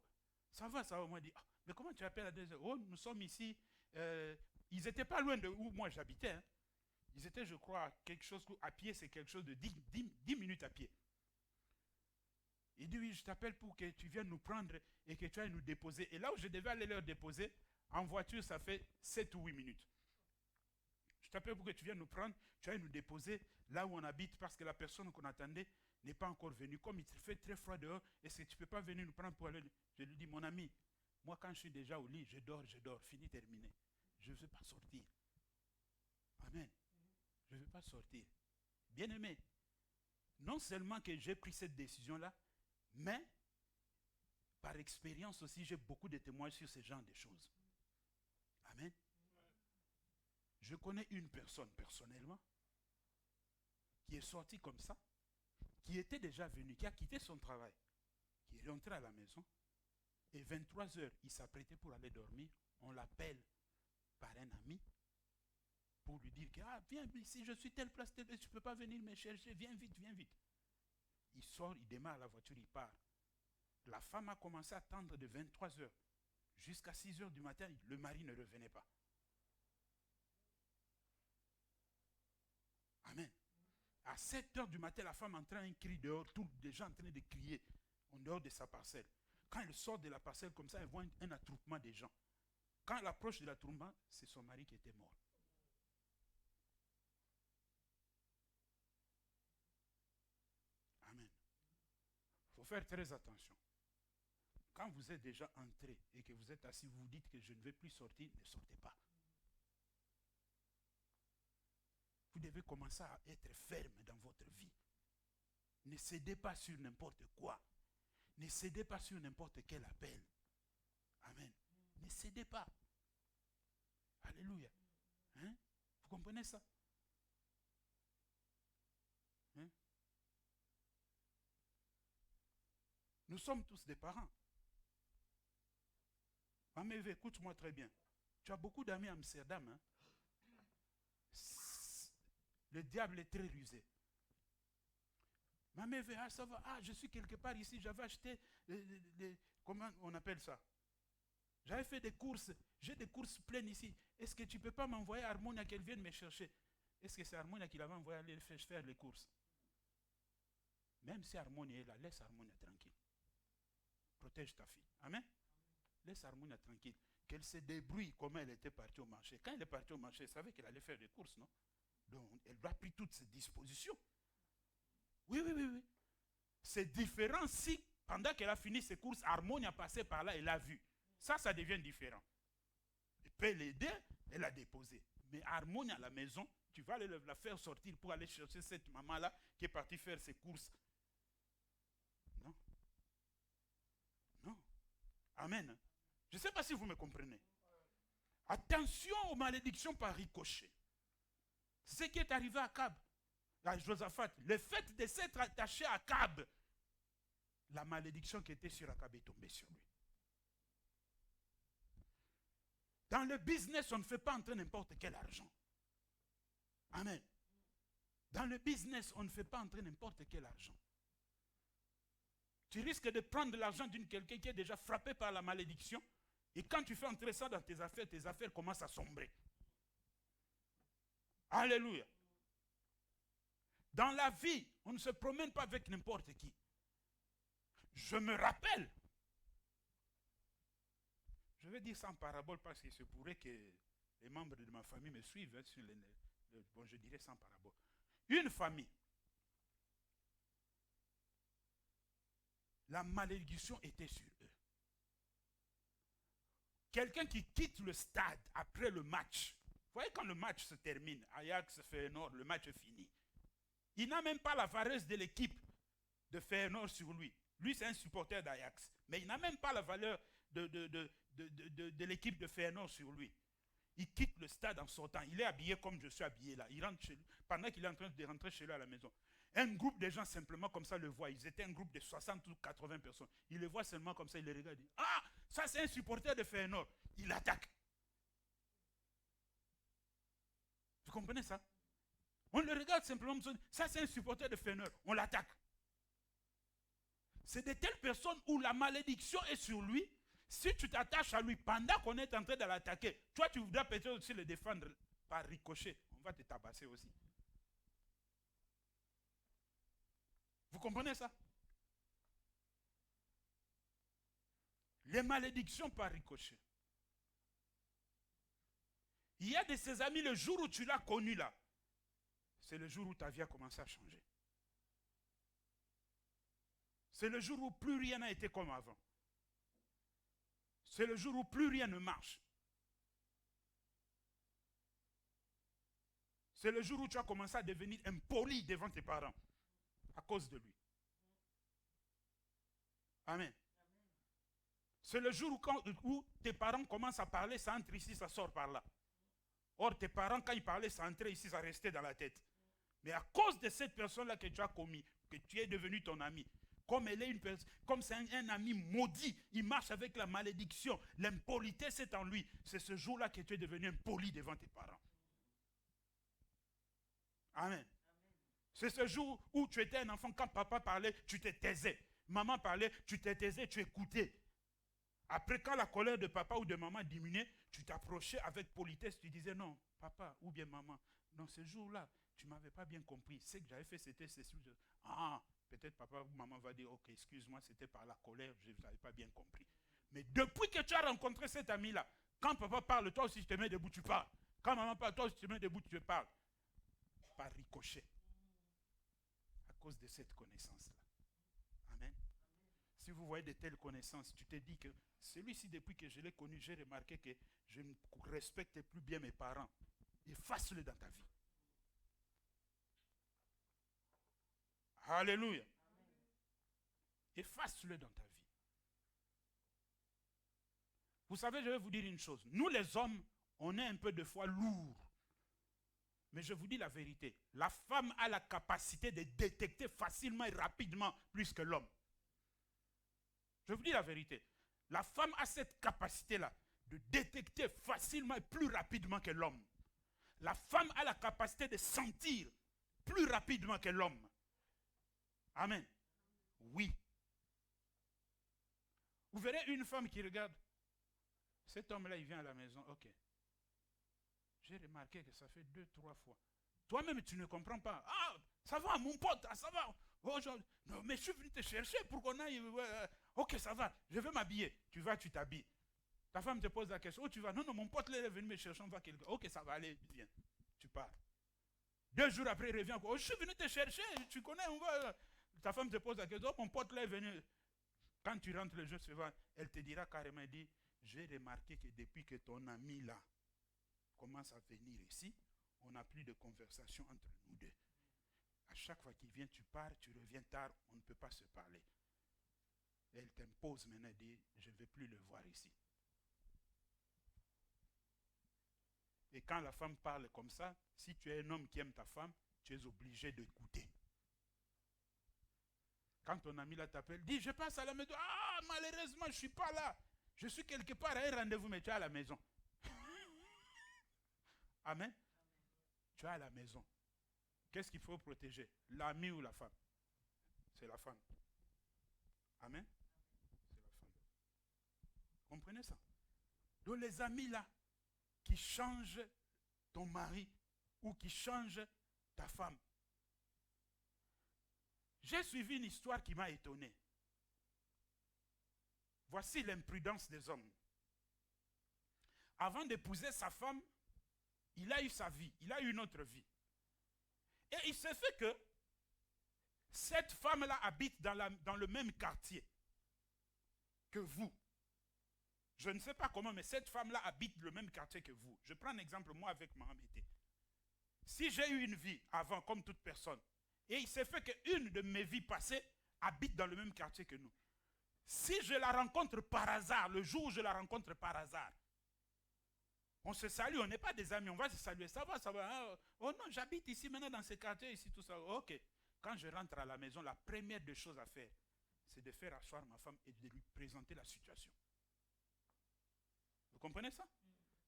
ça va, ça va. Moi, je dis, ah, mais comment tu appelles à 2 h? Oh, nous sommes ici. Ils n'étaient pas loin de où moi j'habitais. Hein. Ils étaient, je crois, quelque chose, à pied, c'est quelque chose de 10 minutes à pied. Il dit, oui, je t'appelle pour que tu viennes nous prendre et que tu ailles nous déposer. Et là où je devais aller leur déposer, en voiture, ça fait 7 ou 8 minutes. Je t'appelle pour que tu viennes nous prendre, tu ailles nous déposer là où on habite parce que la personne qu'on attendait n'est pas encore venue. Comme il fait très froid dehors, est-ce que tu ne peux pas venir nous prendre pour aller? Je lui dis, mon ami, moi quand je suis déjà au lit, je dors, fini, terminé. Je ne veux pas sortir. Amen. Je ne veux pas sortir. Bien-aimé, non seulement que j'ai pris cette décision-là, mais par expérience aussi, j'ai beaucoup de témoins sur ce genre de choses. Amen. Je connais une personne personnellement qui est sortie comme ça, qui était déjà venue, qui a quitté son travail, qui est rentré à la maison, et 23 h, il s'apprêtait pour aller dormir. On l'appelle par un ami pour lui dire que, ah, viens ici, je suis telle place, tu ne peux pas venir me chercher, viens vite, viens vite. Il sort, il démarre la voiture, il part. La femme a commencé à attendre de 23 h jusqu'à 6 h du matin, le mari ne revenait pas. Amen. À 7 h du matin, la femme entend un cri dehors, tous les gens en train de crier en dehors de sa parcelle. Quand elle sort de la parcelle comme ça, elle voit un attroupement des gens. Quand elle approche de l'attroupement, c'est son mari qui était mort. Amen. Il faut faire très attention. Quand vous êtes déjà entré et que vous êtes assis, vous vous dites que je ne vais plus sortir, ne sortez pas. Vous devez commencer à être ferme dans votre vie. Ne cédez pas sur n'importe quoi. Ne cédez pas sur n'importe quel appel. Amen. Ne cédez pas. Alléluia. Hein? Vous comprenez ça? Hein? Nous sommes tous des parents. Maman, écoute-moi très bien. Tu as beaucoup d'amis à Amsterdam. Hein? Le diable est très rusé. Maman, ah, ça va, ah, je suis quelque part ici, j'avais acheté, comment on appelle ça? J'avais fait des courses, j'ai des courses pleines ici. Est-ce que tu ne peux pas m'envoyer à Harmonia qu'elle vienne me chercher? Est-ce que c'est Harmonia qui l'avait envoyé aller faire les courses? Même si Harmonia est là, laisse Harmonia tranquille. Protège ta fille. Amen. Laisse Harmonia tranquille. Qu'elle se débrouille comment elle était partie au marché. Quand elle est partie au marché, elle savait qu'elle allait faire des courses, non? Donc, elle doit prendre toutes ses dispositions. Oui, oui, oui, oui. C'est différent si, pendant qu'elle a fini ses courses, Harmonia passé par là et l'a vue. Ça devient différent. Elle peut l'aider, elle l'a déposé. Mais Harmonia à la maison, tu vas aller la faire sortir pour aller chercher cette maman-là qui est partie faire ses courses. Non. Non. Amen. Je ne sais pas si vous me comprenez. Attention aux malédictions par ricochet. Ce qui est arrivé à Akab, à Josaphat, le fait de s'être attaché à Akab, la malédiction qui était sur Akab est tombée sur lui. Dans le business, on ne fait pas entrer n'importe quel argent. Amen. Dans le business, on ne fait pas entrer n'importe quel argent. Tu risques de prendre l'argent d'une quelqu'un qui est déjà frappé par la malédiction. Et quand tu fais entrer ça dans tes affaires commencent à sombrer. Alléluia. Dans la vie, on ne se promène pas avec n'importe qui. Je me rappelle. Je vais dire ça en parabole parce qu'il se pourrait que les membres de ma famille me suivent sur bon, je dirais sans parabole. Une famille. La malédiction était sur eux. Quelqu'un qui quitte le stade après le match. Vous voyez quand le match se termine, Ajax Feyenoord, le match est fini. Il n'a même pas la vareuse de l'équipe de Feyenoord sur lui. Lui, c'est un supporter d'Ajax. Mais il n'a même pas la valeur de l'équipe de Feyenoord sur lui. Il quitte le stade en sortant. Il est habillé comme je suis habillé là. Il rentre chez lui, pendant qu'il est en train de rentrer chez lui à la maison. Un groupe de gens simplement comme ça le voit. Ils étaient un groupe de 60 ou 80 personnes. Il le voit seulement comme ça, il le regarde. Il dit, ah, ça c'est un supporter de Feyenoord. Il attaque. Vous comprenez ça? On le regarde simplement, ça c'est un supporter de Feyenoord. On l'attaque. C'est de telles personnes où la malédiction est sur lui. Si tu t'attaches à lui pendant qu'on est en train de l'attaquer, toi tu voudras peut-être aussi le défendre par ricochet. On va te tabasser aussi. Vous comprenez ça? Les malédictions par ricochet. Il y a de ses amis, le jour où tu l'as connu là, c'est le jour où ta vie a commencé à changer. C'est le jour où plus rien n'a été comme avant. C'est le jour où plus rien ne marche. C'est le jour où tu as commencé à devenir impoli devant tes parents à cause de lui. Amen. C'est le jour où tes parents commencent à parler, ça entre ici, ça sort par là. Or, tes parents, quand ils parlaient, ça entrait ici, ça restait dans la tête. Mais à cause de cette personne-là que tu as commis, que tu es devenu ton ami, comme elle est une personne, comme c'est un ami maudit, il marche avec la malédiction, l'impolitesse est en lui. C'est ce jour-là que tu es devenu impoli devant tes parents. Amen. C'est ce jour où tu étais un enfant, quand papa parlait, tu te taisais. Maman parlait, tu te taisais, tu écoutais. Après, quand la colère de papa ou de maman diminuait, tu t'approchais avec politesse, tu disais non, papa ou bien maman, non, ce jour-là, tu ne m'avais pas bien compris. Ce que j'avais fait, c'était ce jour. Ah, peut-être papa ou maman va dire, ok, excuse-moi, c'était par la colère, je n'avais pas bien compris. Mais depuis que tu as rencontré cet ami-là, quand papa parle, toi aussi tu te mets debout, tu parles. Quand maman parle, toi aussi tu te mets debout, tu parles. Par ricochet. À cause de cette connaissance-là. Amen. Si vous voyez de telles connaissances, tu te dis que celui-ci, depuis que je l'ai connu, j'ai remarqué que je ne respecte plus bien mes parents. Efface-le dans ta vie. Alléluia. Efface-le dans ta vie. Vous savez, je vais vous dire une chose. Nous les hommes, on est un peu de fois lourds. Mais je vous dis la vérité. La femme a la capacité de détecter facilement et rapidement plus que l'homme. Je vous dis la vérité. La femme a cette capacité-là de détecter facilement et plus rapidement que l'homme. La femme a la capacité de sentir plus rapidement que l'homme. Amen. Oui. Vous verrez une femme qui regarde. Cet homme-là, il vient à la maison. Ok. J'ai remarqué que ça fait 2-3 fois. Toi-même, tu ne comprends pas. Ah, ça va, mon pote, ah, ça va. Oh, non, mais je suis venu te chercher pour qu'on aille. Ok, ça va, je vais m'habiller. Tu vas, tu t'habilles. Ta femme te pose la question. Oh, tu vas. Non, non, mon pote là, il est venu me chercher, on va quelque chose. Ok, ça va aller, viens. Tu pars. 2 jours après, il revient. Oh, je suis venu te chercher, tu connais, on va. Ta femme te pose la question. Oh, mon pote là est venu. Quand tu rentres le jour suivant, elle te dira carrément, elle dit, j'ai remarqué que depuis que ton ami là commence à venir ici, on n'a plus de conversation entre nous deux. À chaque fois qu'il vient, tu pars, tu reviens tard, on ne peut pas se parler. Et elle t'impose maintenant, elle dit, je ne vais plus le voir ici. Et quand la femme parle comme ça, si tu es un homme qui aime ta femme, tu es obligé d'écouter. Quand ton ami là t'appelle, dis je passe à la maison. Ah, malheureusement, je ne suis pas là. Je suis quelque part à un rendez-vous, mais tu es à la maison. Amen. Tu es à la maison. Qu'est-ce qu'il faut protéger? L'ami ou la femme? C'est la femme. Amen. C'est la femme. Comprenez ça? Donc les amis là, qui changent ton mari ou qui changent ta femme. J'ai suivi une histoire qui m'a étonné. Voici l'imprudence des hommes. Avant d'épouser sa femme, il a eu sa vie, il a eu une autre vie. Et il se fait que cette femme-là habite dans le même quartier que vous. Je ne sais pas comment, mais cette femme-là habite le même quartier que vous. Je prends un exemple, moi, avec Mahamété. Si j'ai eu une vie avant, comme toute personne, et il s'est fait qu'une de mes vies passées habite dans le même quartier que nous. Si je la rencontre par hasard, le jour où je la rencontre par hasard, on se salue, on n'est pas des amis, on va se saluer, ça va, ça va. Hein? Oh non, j'habite ici maintenant dans ce quartier, ici, tout ça. Ok. Quand je rentre à la maison, la première des choses à faire, c'est de faire asseoir ma femme et de lui présenter la situation. Vous comprenez ça?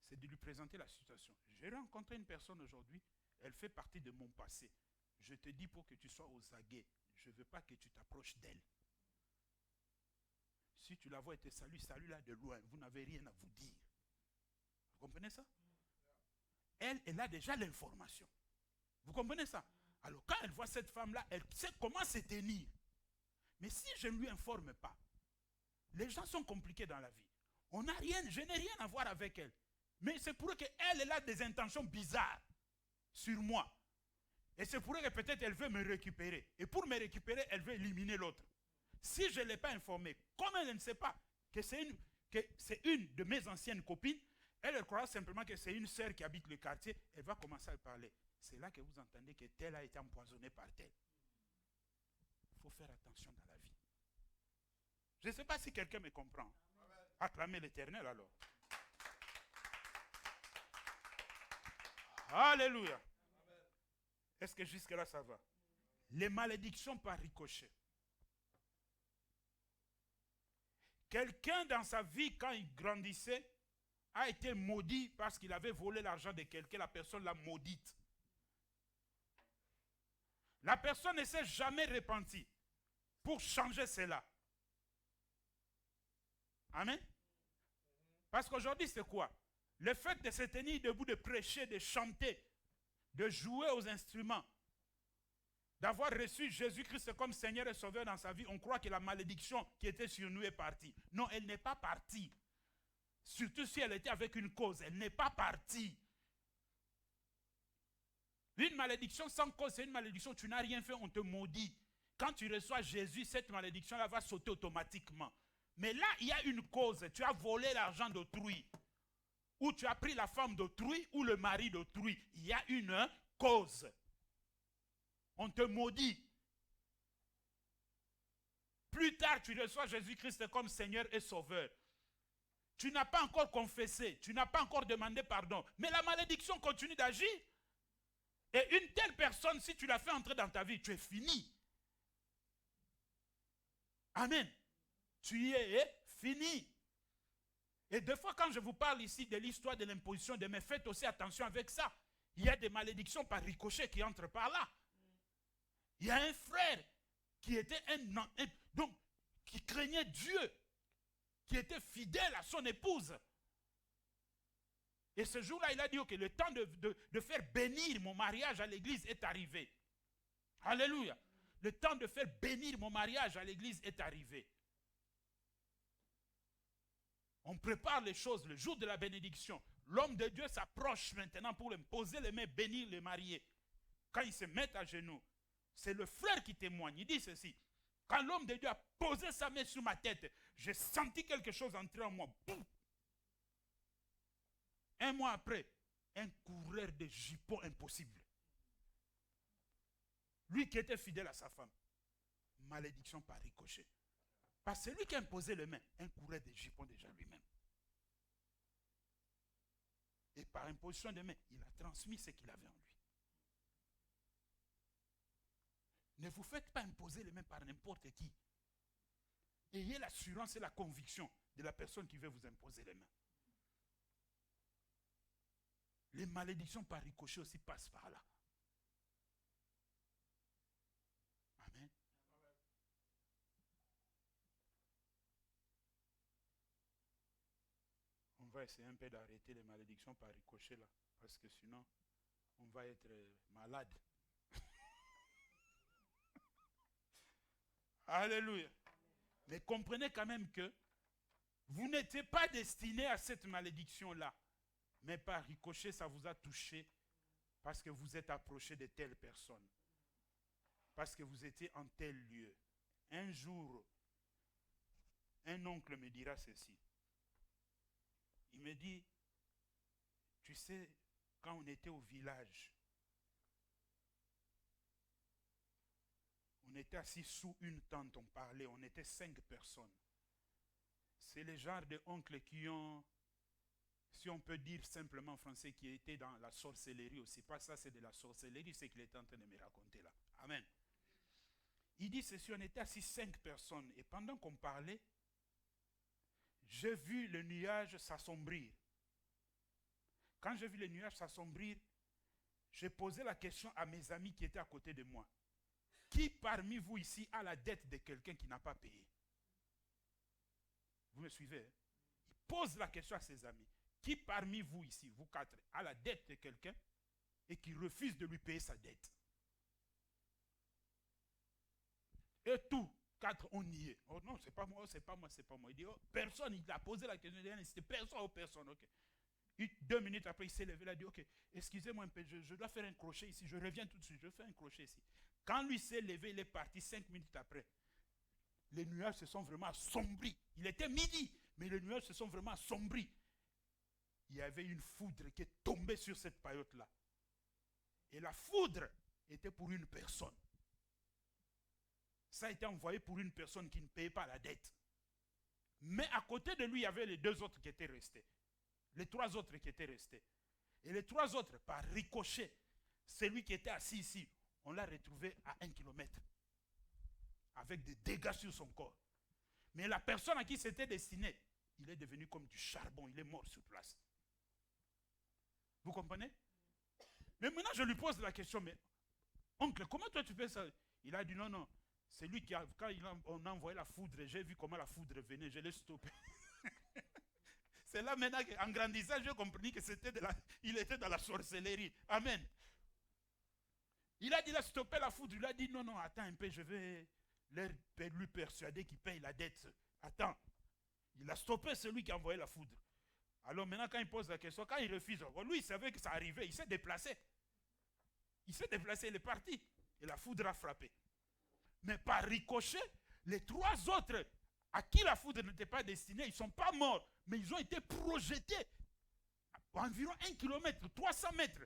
C'est de lui présenter la situation. J'ai rencontré une personne aujourd'hui, elle fait partie de mon passé. Je te dis pour que tu sois aux aguets, je ne veux pas que tu t'approches d'elle. Si tu la vois et te salue, salue-la de loin, vous n'avez rien à vous dire. Vous comprenez ça? Elle a déjà l'information. Vous comprenez ça? Alors quand elle voit cette femme-là, elle sait comment se tenir. Mais si je ne lui informe pas, les gens sont compliqués dans la vie. On n'a rien, je n'ai rien à voir avec elle. Mais c'est pour qu'elle a des intentions bizarres sur moi. Et c'est pour que peut-être elle veut me récupérer. Et pour me récupérer, elle veut éliminer l'autre. Si je ne l'ai pas informée, comme elle ne sait pas que c'est une de mes anciennes copines, elle croit simplement que c'est une sœur qui habite le quartier, elle va commencer à parler. C'est là que vous entendez que tel a été empoisonné par tel. Il faut faire attention dans la vie. Je ne sais pas si quelqu'un me comprend. Acclamez l'Éternel alors. Alléluia. Est-ce que jusque-là ça va? Les malédictions par ricochet. Quelqu'un dans sa vie, quand il grandissait, a été maudit parce qu'il avait volé l'argent de quelqu'un. La personne l'a maudite. La personne ne s'est jamais repentie pour changer cela. Amen. Parce qu'aujourd'hui, c'est quoi? Le fait de se tenir debout, de prêcher, de chanter, de jouer aux instruments, d'avoir reçu Jésus-Christ comme Seigneur et Sauveur dans sa vie, on croit que la malédiction qui était sur nous est partie. Non, elle n'est pas partie. Surtout si elle était avec une cause, elle n'est pas partie. Une malédiction sans cause, c'est une malédiction, tu n'as rien fait, on te maudit. Quand tu reçois Jésus, cette malédiction-là va sauter automatiquement. Mais là, il y a une cause. Tu as volé l'argent d'autrui. Ou tu as pris la femme d'autrui ou le mari d'autrui. Il y a une cause. On te maudit. Plus tard, tu reçois Jésus-Christ comme Seigneur et Sauveur. Tu n'as pas encore confessé. Tu n'as pas encore demandé pardon. Mais la malédiction continue d'agir. Et une telle personne, si tu la fais entrer dans ta vie, tu es fini. Amen. Tu es fini. Et des fois, quand je vous parle ici de l'histoire de l'imposition de mes, faites aussi attention avec ça. Il y a des malédictions par ricochet qui entrent par là. Il y a un frère qui était donc, qui craignait Dieu, qui était fidèle à son épouse. Et ce jour-là, il a dit, ok, le temps de faire bénir mon mariage à l'église est arrivé. Alléluia. Le temps de faire bénir mon mariage à l'église est arrivé. On prépare les choses le jour de la bénédiction. L'homme de Dieu s'approche maintenant pour lui poser les mains, bénir les mariés. Quand ils se mettent à genoux, c'est le frère qui témoigne. Il dit ceci. Quand l'homme de Dieu a posé sa main sur ma tête, j'ai senti quelque chose entrer en moi. Boum. Un mois après, un coureur de jupons impossible. Lui qui était fidèle à sa femme. Malédiction par ricochet. Parce que c'est lui qui a imposé les mains. Un coureur de jupons déjà lui-même. Et par imposition de main, il a transmis ce qu'il avait en lui. Ne vous faites pas imposer les mains par n'importe qui. Ayez l'assurance et la conviction de la personne qui veut vous imposer les mains. Les malédictions par ricochet aussi passent par là. Amen. On va essayer un peu d'arrêter les malédictions par ricochet là, parce que sinon, on va être malade. Alléluia. Mais comprenez quand même que vous n'étiez pas destiné à cette malédiction-là. Mais par ricochet, ça vous a touché parce que vous êtes approché de telle personne. Parce que vous étiez en tel lieu. Un jour, un oncle me dira ceci. Il me dit, tu sais, quand on était au village, on était assis sous une tente, on parlait, on était 5 personnes. C'est le genre d'oncles qui ont, si on peut dire simplement en français, qui étaient dans la sorcellerie aussi. Pas ça, c'est de la sorcellerie, c'est qu'il était en train de me raconter là. Amen. Il dit ceci, on était assis 5 personnes, et pendant qu'on parlait, j'ai vu le nuage s'assombrir. Quand j'ai vu le nuage s'assombrir, j'ai posé la question à mes amis qui étaient à côté de moi. Qui parmi vous ici a la dette de quelqu'un qui n'a pas payé? Vous me suivez? Hein? Il pose la question à ses amis. Qui parmi vous ici, vous 4, a la dette de quelqu'un et qui refuse de lui payer sa dette? Et tous 4 ont nié. Oh non, c'est pas moi, c'est pas moi, c'est pas moi. Il dit, oh, personne, il a posé la question, c'était personne ou personne. Okay. 2 minutes après, il s'est levé, il a dit, ok, excusez-moi un peu, je dois faire un crochet ici, je reviens tout de suite, je fais un crochet ici. Quand lui s'est levé, il est parti 5 minutes après. Les nuages se sont vraiment assombris. Il était midi, mais les nuages se sont vraiment assombris. Il y avait une foudre qui est tombée sur cette paillote-là. Et la foudre était pour une personne. Ça a été envoyé pour une personne qui ne payait pas la dette. Mais à côté de lui, il y avait les 2 autres qui étaient restés. Les 3 autres qui étaient restés. Et les 3 autres, par ricochet, celui qui était assis ici, on l'a retrouvé à 1 kilomètre. Avec des dégâts sur son corps. Mais la personne à qui c'était destiné, il est devenu comme du charbon, il est mort sur place. Vous comprenez? Mais maintenant, je lui pose la question, mais oncle, comment toi tu fais ça? Il a dit non, non. C'est lui qui, quand on a envoyé la foudre, j'ai vu comment la foudre venait, je l'ai stoppé. C'est là maintenant qu'en grandissant, j'ai compris que il était dans la sorcellerie. Amen. Il a dit, il a stoppé la foudre, il a dit non, non, attends un peu, je vais lui persuader qu'il paye la dette. Attends. Il a stoppé celui qui a envoyé la foudre. Alors maintenant, quand il pose la question, quand il refuse, lui, il savait que ça arrivait, il s'est déplacé. Il s'est déplacé, il est parti. Et la foudre a frappé. Mais par ricochet, les 3 autres à qui la foudre n'était pas destinée, ils ne sont pas morts, mais ils ont été projetés à environ 1 kilomètre, 300 mètres.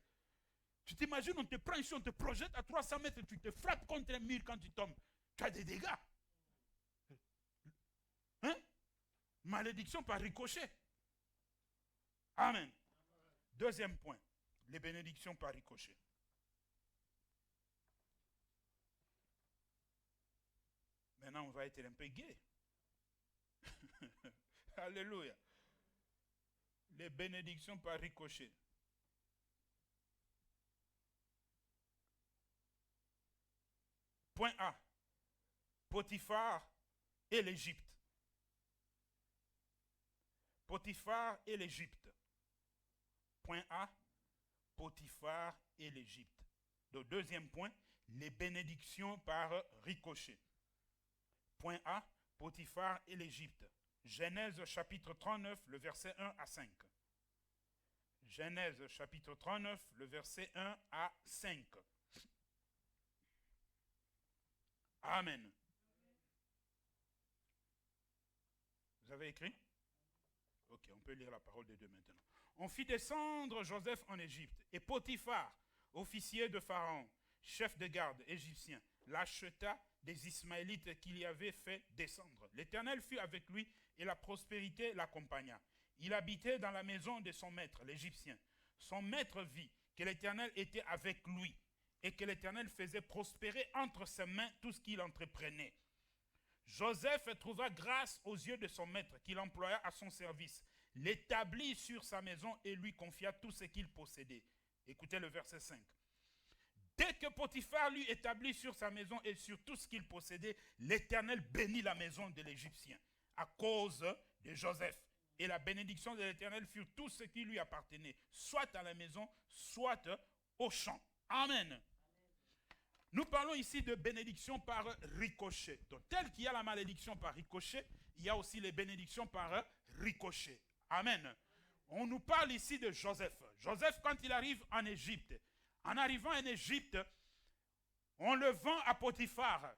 Tu t'imagines, on te prend ici, on te projette à 300 mètres, tu te frappes contre un mur quand tu tombes. Tu as des dégâts. Hein? Malédiction par ricochet. Amen. Deuxième point, les bénédictions par ricochet. Maintenant, on va être un peu gai. Alléluia. Les bénédictions par ricochet. Point A. Potiphar et l'Égypte. Potiphar et l'Égypte. Point A, Potiphar et l'Égypte. Le deuxième point, les bénédictions par ricochet. Point A, Potiphar et l'Égypte. Genèse chapitre 39, le verset 1 à 5. Genèse chapitre 39, le verset 1 à 5. Amen. Vous avez écrit? Ok, on peut lire la parole de Dieu maintenant. On fit descendre Joseph en Égypte, et Potiphar, officier de Pharaon, chef de garde égyptien, l'acheta des Ismaélites qu'il y avait fait descendre. L'Éternel fut avec lui, et la prospérité l'accompagna. Il habitait dans la maison de son maître, l'Égyptien. Son maître vit que l'Éternel était avec lui, et que l'Éternel faisait prospérer entre ses mains tout ce qu'il entreprenait. Joseph trouva grâce aux yeux de son maître, qu'il employa à son service, l'établit sur sa maison et lui confia tout ce qu'il possédait. Écoutez le verset 5. Dès que Potiphar lui établit sur sa maison et sur tout ce qu'il possédait, l'Éternel bénit la maison de l'Égyptien à cause de Joseph. Et la bénédiction de l'Éternel fut tout ce qui lui appartenait, soit à la maison, soit au champ. Amen. Nous parlons ici de bénédiction par ricochet. Donc, tel qu'il y a la malédiction par ricochet, il y a aussi les bénédictions par ricochet. Amen. On nous parle ici de Joseph. Joseph, quand il arrive en Égypte, en arrivant en Égypte, on le vend à Potiphar,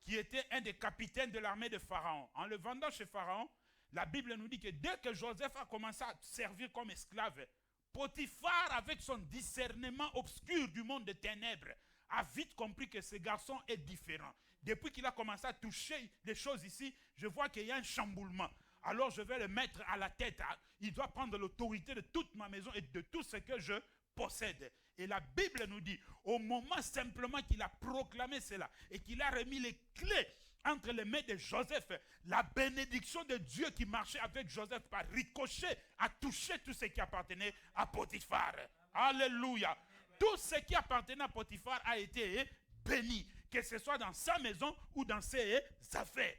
qui était un des capitaines de l'armée de Pharaon. En le vendant chez Pharaon, la Bible nous dit que dès que Joseph a commencé à servir comme esclave, Potiphar, avec son discernement obscur du monde des ténèbres, a vite compris que ce garçon est différent. Depuis qu'il a commencé à toucher les choses ici, je vois qu'il y a un chamboulement. Alors je vais le mettre à la tête. Il doit prendre l'autorité de toute ma maison et de tout ce que je possède. Et la Bible nous dit, au moment simplement qu'il a proclamé cela et qu'il a remis les clés entre les mains de Joseph, la bénédiction de Dieu qui marchait avec Joseph par ricochet a touché tout ce qui appartenait à Potiphar. Alléluia. Tout ce qui appartenait à Potiphar a été béni, que ce soit dans sa maison ou dans ses affaires.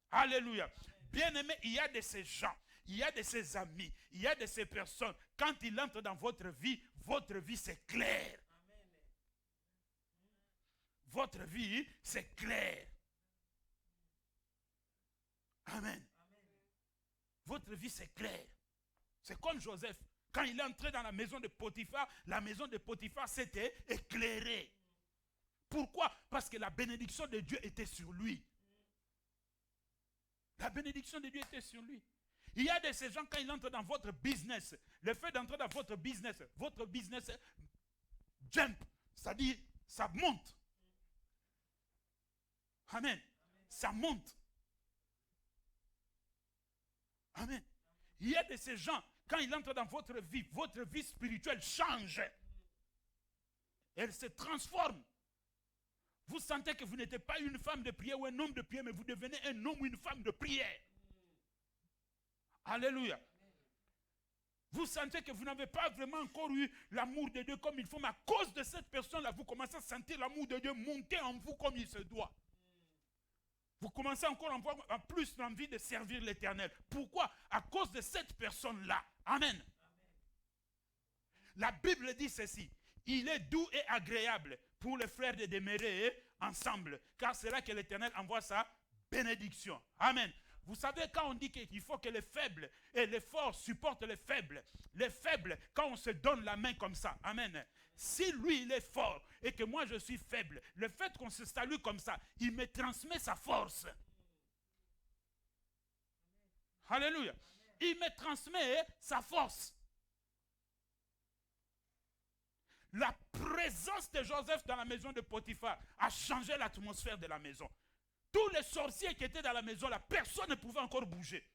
Alléluia. Bien-aimé, il y a de ces gens, il y a de ces amis, il y a de ces personnes. Quand ils entrent dans votre vie c'est clair. Votre vie, c'est clair. Amen. Votre vie, c'est clair. C'est comme Joseph. Quand il est entré dans la maison de Potiphar s'était éclairée. Pourquoi? Parce que la bénédiction de Dieu était sur lui. La bénédiction de Dieu était sur lui. Il y a de ces gens, quand ils entrent dans votre business, le fait d'entrer dans votre business jump, c'est-à-dire ça monte. Amen. Ça monte. Amen. Il y a de ces gens, quand ils entrent dans votre vie spirituelle change. Elle se transforme. Vous sentez que vous n'êtes pas une femme de prière ou un homme de prière, mais vous devenez un homme ou une femme de prière. Alléluia. Vous sentez que vous n'avez pas vraiment encore eu l'amour de Dieu comme il faut, mais à cause de cette personne-là, vous commencez à sentir l'amour de Dieu monter en vous comme il se doit. Vous commencez encore à avoir plus l'envie de servir l'Éternel. Pourquoi? À cause de cette personne-là. Amen. La Bible dit ceci. Il est doux et agréable pour les frères de demeurer ensemble, car c'est là que l'Éternel envoie sa bénédiction. Amen. Vous savez, quand on dit qu'il faut que les faibles et les forts supportent les faibles, quand on se donne la main comme ça, amen. Si lui, il est fort et que moi, je suis faible, le fait qu'on se salue comme ça, il me transmet sa force. Alléluia. Il me transmet sa force. La présence de Joseph dans la maison de Potiphar a changé l'atmosphère de la maison. Tous les sorciers qui étaient dans la maison, là, personne ne pouvait encore bouger.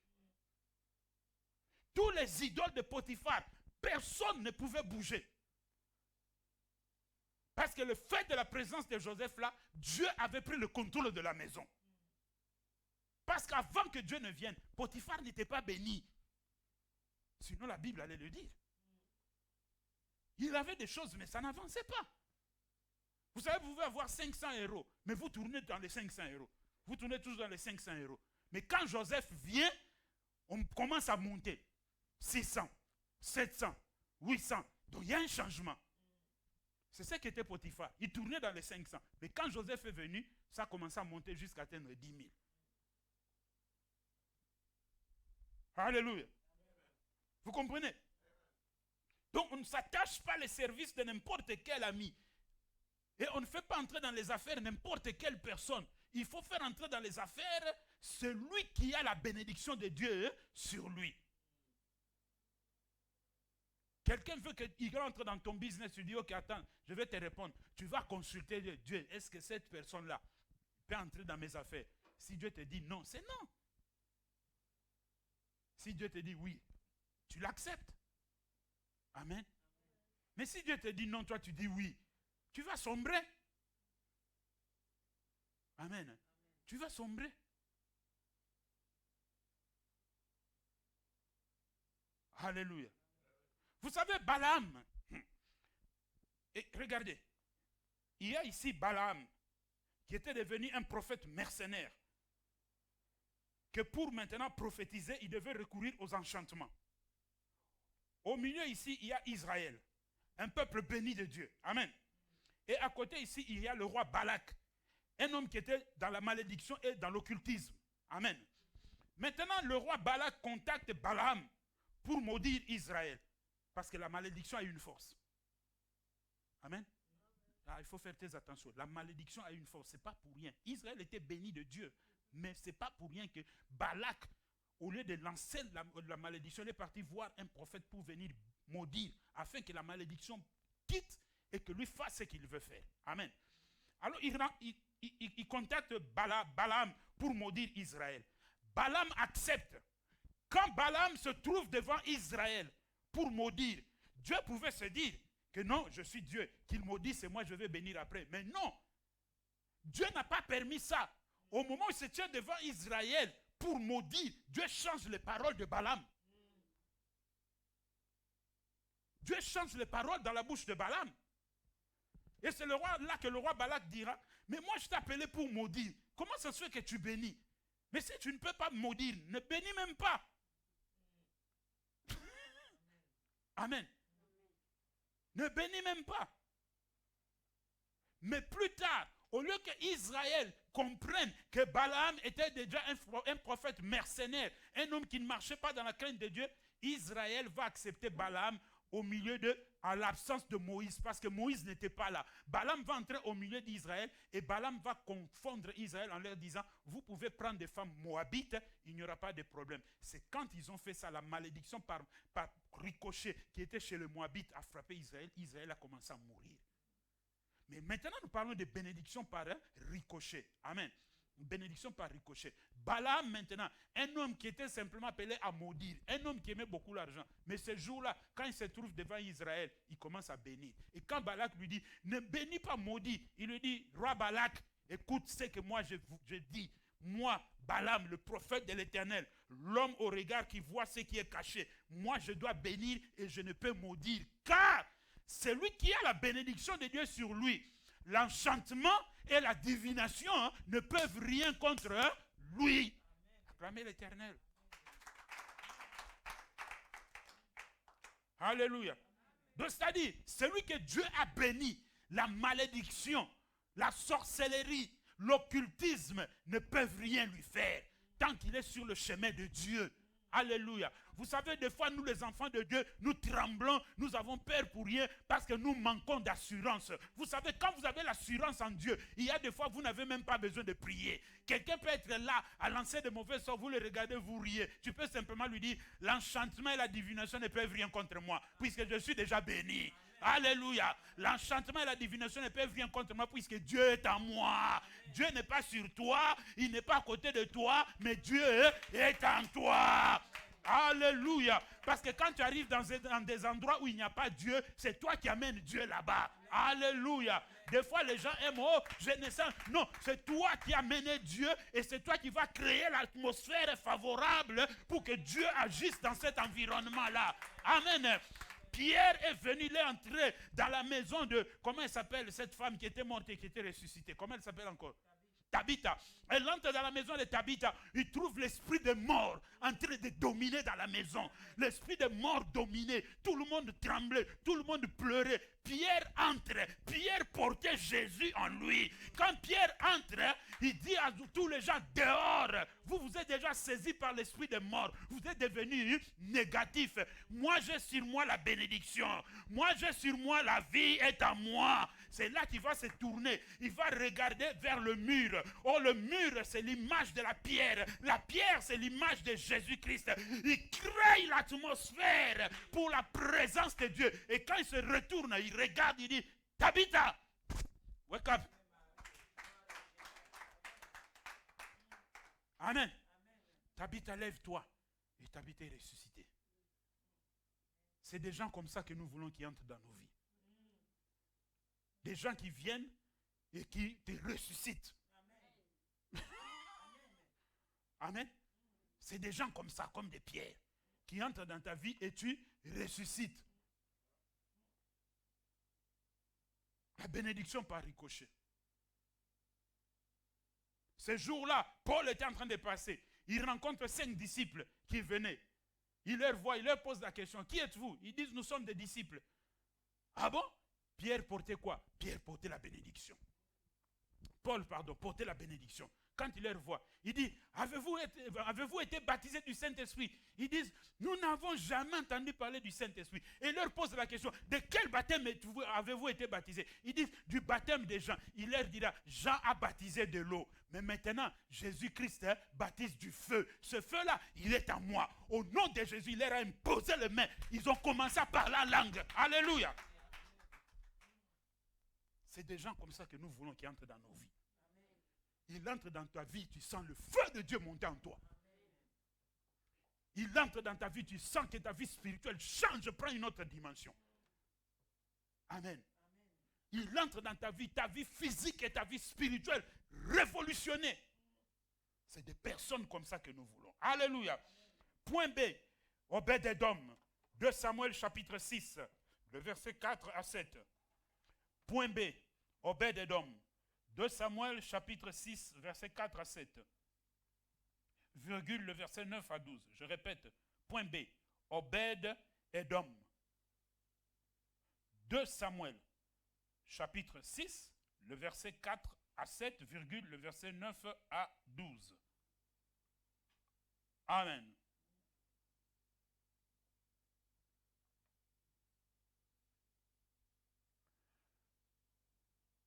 Tous les idoles de Potiphar, personne ne pouvait bouger. Parce que le fait de la présence de Joseph là, Dieu avait pris le contrôle de la maison. Parce qu'avant que Dieu ne vienne, Potiphar n'était pas béni. Sinon la Bible allait le dire. Il avait des choses, mais ça n'avançait pas. Vous savez, vous pouvez avoir 500 euros, mais vous tournez dans les 500 euros. Vous tournez tous dans les 500 euros. Mais quand Joseph vient, on commence à monter. 600, 700, 800. Donc il y a un changement. C'est ce qu'était Potiphar. Il tournait dans les 500. Mais quand Joseph est venu, ça a commencé à monter jusqu'à atteindre 10 000. Alléluia. Vous comprenez? Donc on ne s'attache pas les services de n'importe quel ami. Et on ne fait pas entrer dans les affaires n'importe quelle personne. Il faut faire entrer dans les affaires celui qui a la bénédiction de Dieu sur lui. Quelqu'un veut qu'il rentre dans ton business, tu dis, ok, attends, je vais te répondre. Tu vas consulter Dieu. Est-ce que cette personne-là peut entrer dans mes affaires? Si Dieu te dit non, c'est non. Si Dieu te dit oui, tu l'acceptes. Amen. Mais si Dieu te dit non, toi tu dis oui, tu vas sombrer. Amen. Tu vas sombrer. Alléluia. Vous savez, Balaam, et regardez, il y a ici Balaam, qui était devenu un prophète mercenaire, que pour maintenant prophétiser, il devait recourir aux enchantements. Au milieu ici, il y a Israël, un peuple béni de Dieu. Amen. Et à côté ici, il y a le roi Balak, un homme qui était dans la malédiction et dans l'occultisme. Amen. Maintenant, le roi Balak contacte Balaam pour maudire Israël. Parce que la malédiction a une force. Amen. Ah, il faut faire très attention. La malédiction a une force. Ce n'est pas pour rien. Israël était béni de Dieu. Mais ce n'est pas pour rien que Balak, au lieu de lancer la malédiction, il est parti voir un prophète pour venir maudire, afin que la malédiction quitte et que lui fasse ce qu'il veut faire. Amen. Alors il contacte Balaam pour maudire Israël. Balaam accepte. Quand Balaam se trouve devant Israël pour maudire, Dieu pouvait se dire que non, je suis Dieu, qu'il maudisse et moi je vais bénir après. Mais non, Dieu n'a pas permis ça. Au moment où il se tient devant Israël pour maudire, Dieu change les paroles de Balaam. Dieu change les paroles dans la bouche de Balaam. Et c'est le roi là que le roi Balak dira, mais moi je t'ai appelé pour maudire. Comment ça se fait que tu bénis? Mais si tu ne peux pas maudire, ne bénis même pas. Amen. Ne bénis même pas. Mais plus tard, au lieu qu'Israël comprenne que Balaam était déjà un prophète mercenaire, un homme qui ne marchait pas dans la crainte de Dieu, Israël va accepter Balaam au milieu à l'absence de Moïse, parce que Moïse n'était pas là. Balaam va entrer au milieu d'Israël et Balaam va confondre Israël en leur disant, vous pouvez prendre des femmes moabites, il n'y aura pas de problème. C'est quand ils ont fait ça, la malédiction par ricochet qui était chez le Moabite a frappé Israël, Israël a commencé à mourir. Mais maintenant nous parlons de bénédiction par ricochet. Amen. Bénédiction par ricochet. Balaam maintenant, un homme qui était simplement appelé à maudire, un homme qui aimait beaucoup l'argent. Mais ce jour-là, quand il se trouve devant Israël, il commence à bénir. Et quand Balak lui dit, ne bénis pas maudit, il lui dit, roi Balak, écoute ce que moi je dis. Moi, Balaam, le prophète de l'Éternel, l'homme au regard qui voit ce qui est caché, moi je dois bénir et je ne peux maudire. Car celui qui a la bénédiction de Dieu sur lui, l'enchantement et la divination ne peuvent rien contre lui. Acclamez l'Éternel. Alléluia. Donc c'est-à-dire, celui que Dieu a béni, la malédiction, la sorcellerie, l'occultisme ne peuvent rien lui faire tant qu'il est sur le chemin de Dieu. Alléluia. Vous savez, des fois, nous les enfants de Dieu, nous tremblons, nous avons peur pour rien parce que nous manquons d'assurance. Vous savez, quand vous avez l'assurance en Dieu, il y a des fois, vous n'avez même pas besoin de prier. Quelqu'un peut être là à lancer de mauvais sorts, vous le regardez, vous riez. Tu peux simplement lui dire, l'enchantement et la divination ne peuvent rien contre moi, puisque je suis déjà béni. Alléluia. L'enchantement et la divination ne peuvent rien contre moi puisque Dieu est en moi. Dieu n'est pas sur toi, il n'est pas à côté de toi, mais Dieu est en toi. Alléluia. Parce que quand tu arrives dans des endroits où il n'y a pas Dieu, c'est toi qui amènes Dieu là-bas. Alléluia. Des fois, les gens aiment, oh, je ne sens. Non, c'est toi qui amènes Dieu et c'est toi qui vas créer l'atmosphère favorable pour que Dieu agisse dans cet environnement-là. Amen. Pierre est venu, il est entré dans la maison de, comment elle s'appelle cette femme qui était morte et qui était ressuscitée? Comment elle s'appelle encore? Tabitha. Elle entre dans la maison de Tabitha. Il trouve l'esprit de mort en train de dominer dans la maison. L'esprit de mort dominait. Tout le monde tremblait. Tout le monde pleurait. Pierre entre. Pierre portait Jésus en lui. Quand Pierre entre, il dit à tous les gens dehors. Vous êtes déjà saisis par l'esprit de mort. Vous êtes devenus négatifs. Moi, j'ai sur moi la bénédiction. Moi, j'ai sur moi la vie est à moi. C'est là qu'il va se tourner. Il va regarder vers le mur. Oh, le mur, c'est l'image de la pierre. La pierre, c'est l'image de Jésus-Christ. Il crée l'atmosphère pour la présence de Dieu. Et quand il se retourne, il regarde, il dit, Tabitha, wake up. Amen. Tabitha, lève-toi. Et Tabitha est ressuscité. C'est des gens comme ça que nous voulons qui entrent dans nos vies. Des gens qui viennent et qui te ressuscitent. Amen. C'est des gens comme ça, comme des pierres, qui entrent dans ta vie et tu ressuscites. La bénédiction par ricochet. Ce jour-là, Paul était en train de passer. Il rencontre 5 disciples qui venaient. Il leur voit, il leur pose la question, qui êtes-vous? Ils disent, nous sommes des disciples. Ah bon? Pierre portait quoi? Pierre portait la bénédiction. Paul, pardon, portait la bénédiction. Quand il les revoit, il dit, avez-vous été baptisés du Saint-Esprit? Ils disent, nous n'avons jamais entendu parler du Saint-Esprit. Et il leur pose la question, de quel baptême avez-vous été baptisés? Ils disent, du baptême de Jean. Il leur dira, Jean a baptisé de l'eau. Mais maintenant, Jésus-Christ baptise du feu. Ce feu-là, il est à moi. Au nom de Jésus, il leur a imposé les mains. Ils ont commencé à parler en langue. Alléluia. C'est des gens comme ça que nous voulons qui entrent dans nos vies. Il entre dans ta vie, tu sens le feu de Dieu monter en toi. Il entre dans ta vie, tu sens que ta vie spirituelle change, prend une autre dimension. Amen. Il entre dans ta vie physique et ta vie spirituelle révolutionnée. C'est des personnes comme ça que nous voulons. Alléluia. Point B, Obed-Edom, 2 Samuel chapitre 6, le verset 4 à 7. Point B, Obed-Edom, 2 Samuel chapitre 6, verset 4 à 7. Virgule le verset 9 à 12. Je répète, point B, Obed-Edom. 2 Samuel chapitre 6, le verset 4 à 7, virgule le verset 9 à 12. Amen.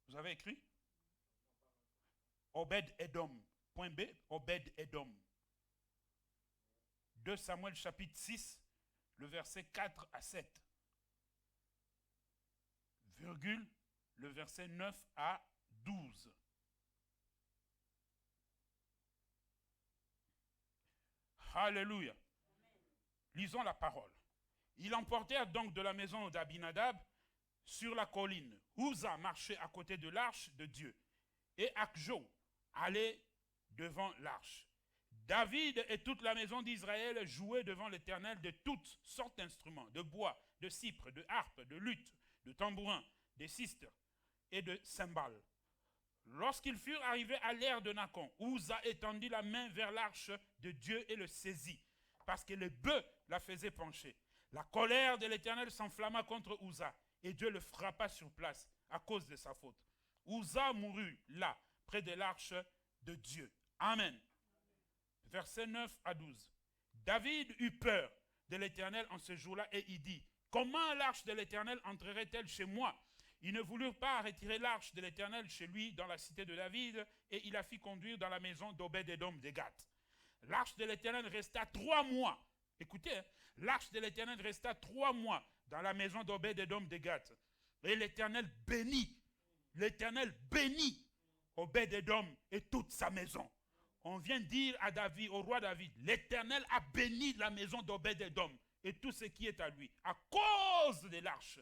Vous avez écrit? Obed-Edom. Point B, Obed-Edom. 2 Samuel chapitre 6, le verset 4 à 7. Virgule, le verset 9 à 12. Alléluia. Lisons la parole. Ils emportèrent donc de la maison d'Abinadab sur la colline. Uza marchait à côté de l'arche de Dieu. Et Akjo allait devant l'arche. David et toute la maison d'Israël jouaient devant l'Éternel de toutes sortes d'instruments, de bois, de cypres, de harpes, de luttes, de tambourins, de sistres et de cymbales. Lorsqu'ils furent arrivés à l'ère de Nacon, Uza étendit la main vers l'arche de Dieu et le saisit, parce que les bœufs la faisaient pencher. La colère de l'Éternel s'enflamma contre Uza, et Dieu le frappa sur place à cause de sa faute. Uza mourut là, près de l'arche de Dieu. Amen. Versets 9 à 12. David eut peur de l'Éternel en ce jour-là et il dit, comment l'arche de l'Éternel entrerait-elle chez moi? Ils ne voulurent pas retirer l'arche de l'Éternel chez lui dans la cité de David et il la fit conduire dans la maison d'Obed-Edom de Gath. L'arche de l'Éternel resta 3 mois. Écoutez, hein, l'arche de l'Éternel resta 3 mois dans la maison d'Obed-Edom de Gath. Et l'Éternel bénit Obed-Edom et toute sa maison. On vient dire à David, au roi David, l'Éternel a béni la maison d'Obed-Edom et tout ce qui est à lui, à cause de l'arche.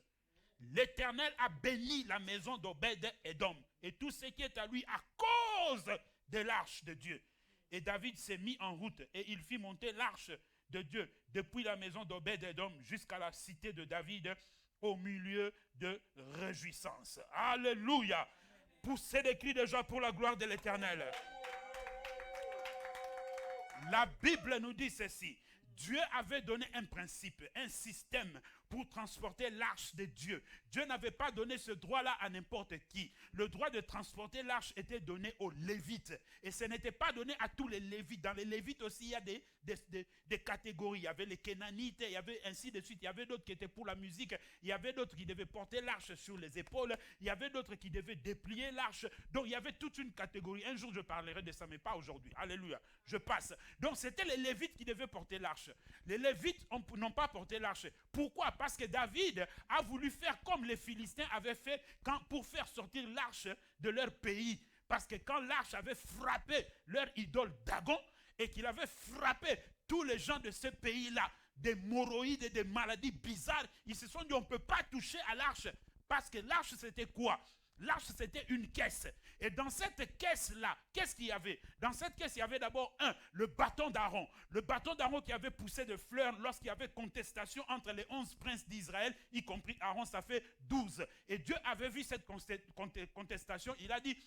L'Éternel a béni la maison d'Obed-Edom et tout ce qui est à lui à cause de l'arche de Dieu. Et David s'est mis en route et il fit monter l'arche de Dieu depuis la maison d'Obed-Edom jusqu'à la cité de David au milieu de réjouissance. Alléluia. Poussez des cris de joie pour la gloire de l'Éternel. La Bible nous dit ceci. Dieu avait donné un principe, un système pour transporter l'arche de Dieu. Dieu n'avait pas donné ce droit-là à n'importe qui. Le droit de transporter l'arche était donné aux Lévites. Et ce n'était pas donné à tous les Lévites. Dans les Lévites aussi, il y a des catégories. Il y avait les Kénanites, il y avait ainsi de suite. Il y avait d'autres qui étaient pour la musique. Il y avait d'autres qui devaient porter l'arche sur les épaules. Il y avait d'autres qui devaient déplier l'arche. Donc, il y avait toute une catégorie. Un jour, je parlerai de ça, mais pas aujourd'hui. Alléluia. Je passe. Donc, c'était les Lévites qui devaient porter l'arche. Les Lévites n'ont pas porté l'arche. Pourquoi? Parce que David a voulu faire comme les Philistins avaient fait pour faire sortir l'arche de leur pays. Parce que quand l'arche avait frappé leur idole Dagon et qu'il avait frappé tous les gens de ce pays-là, des hémorroïdes et des maladies bizarres, ils se sont dit on ne peut pas toucher à l'arche. Parce que l'arche c'était quoi? L'arche, c'était une caisse. Et dans cette caisse-là, qu'est-ce qu'il y avait? Dans cette caisse, il y avait d'abord le bâton d'Aaron. Le bâton d'Aaron qui avait poussé de fleurs lorsqu'il y avait contestation entre les 11 princes d'Israël, y compris Aaron, ça fait 12. Et Dieu avait vu cette contestation. Il a dit,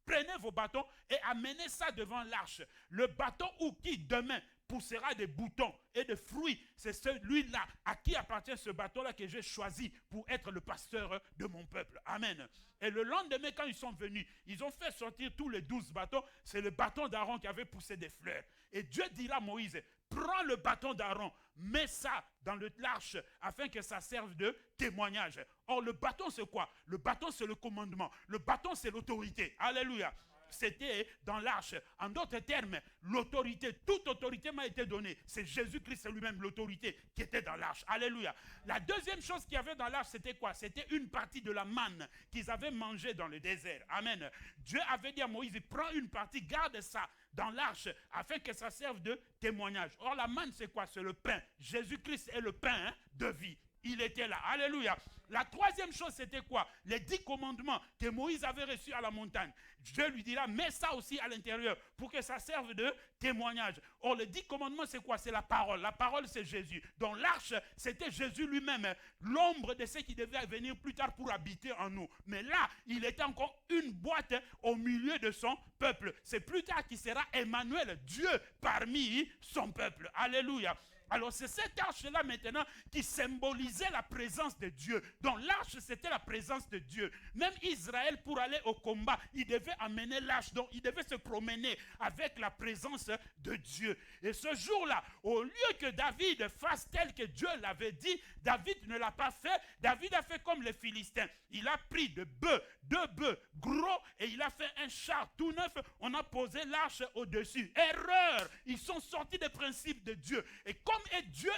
prenez vos bâtons et amenez ça devant l'arche. Le bâton ou qui demain poussera des boutons et des fruits, c'est celui-là à qui appartient ce bâton-là que j'ai choisi pour être le pasteur de mon peuple. Amen. Et le lendemain, quand ils sont venus, ils ont fait sortir tous les 12 bâtons. C'est le bâton d'Aaron qui avait poussé des fleurs. Et Dieu dira à Moïse, prends le bâton d'Aaron, mets ça dans l'arche afin que ça serve de témoignage. Or, le bâton, c'est quoi? Le bâton, c'est le commandement. Le bâton, c'est l'autorité. Alléluia. C'était dans l'arche. En d'autres termes, l'autorité, toute autorité m'a été donnée. C'est Jésus-Christ lui-même, l'autorité qui était dans l'arche. Alléluia. La deuxième chose qu'il y avait dans l'arche, c'était quoi? C'était une partie de la manne qu'ils avaient mangée dans le désert. Amen. Dieu avait dit à Moïse, prends une partie, garde ça dans l'arche, afin que ça serve de témoignage. Or, la manne, c'est quoi? C'est le pain. Jésus-Christ est le pain de vie. Il était là. Alléluia. La troisième chose, c'était quoi? Les 10 commandements que Moïse avait reçus à la montagne. Dieu lui dira, mets ça aussi à l'intérieur pour que ça serve de témoignage. Or, les 10 commandements, c'est quoi? C'est la parole. La parole, c'est Jésus. Donc, l'arche, c'était Jésus lui-même, l'ombre de ce qui devait venir plus tard pour habiter en nous. Mais là, il était encore une boîte au milieu de son peuple. C'est plus tard qu'il sera Emmanuel, Dieu parmi son peuple. Alléluia. Alors c'est cette arche-là maintenant qui symbolisait la présence de Dieu. Donc l'arche, c'était la présence de Dieu. Même Israël, pour aller au combat, il devait amener l'arche. Donc il devait se promener avec la présence de Dieu. Et ce jour-là, au lieu que David fasse tel que Dieu l'avait dit, David ne l'a pas fait. David a fait comme les Philistins. Il a pris deux bœufs gros et il a fait un char tout neuf. On a posé l'arche au-dessus. Erreur! Ils sont sortis des principes de Dieu. Et comme Dieu,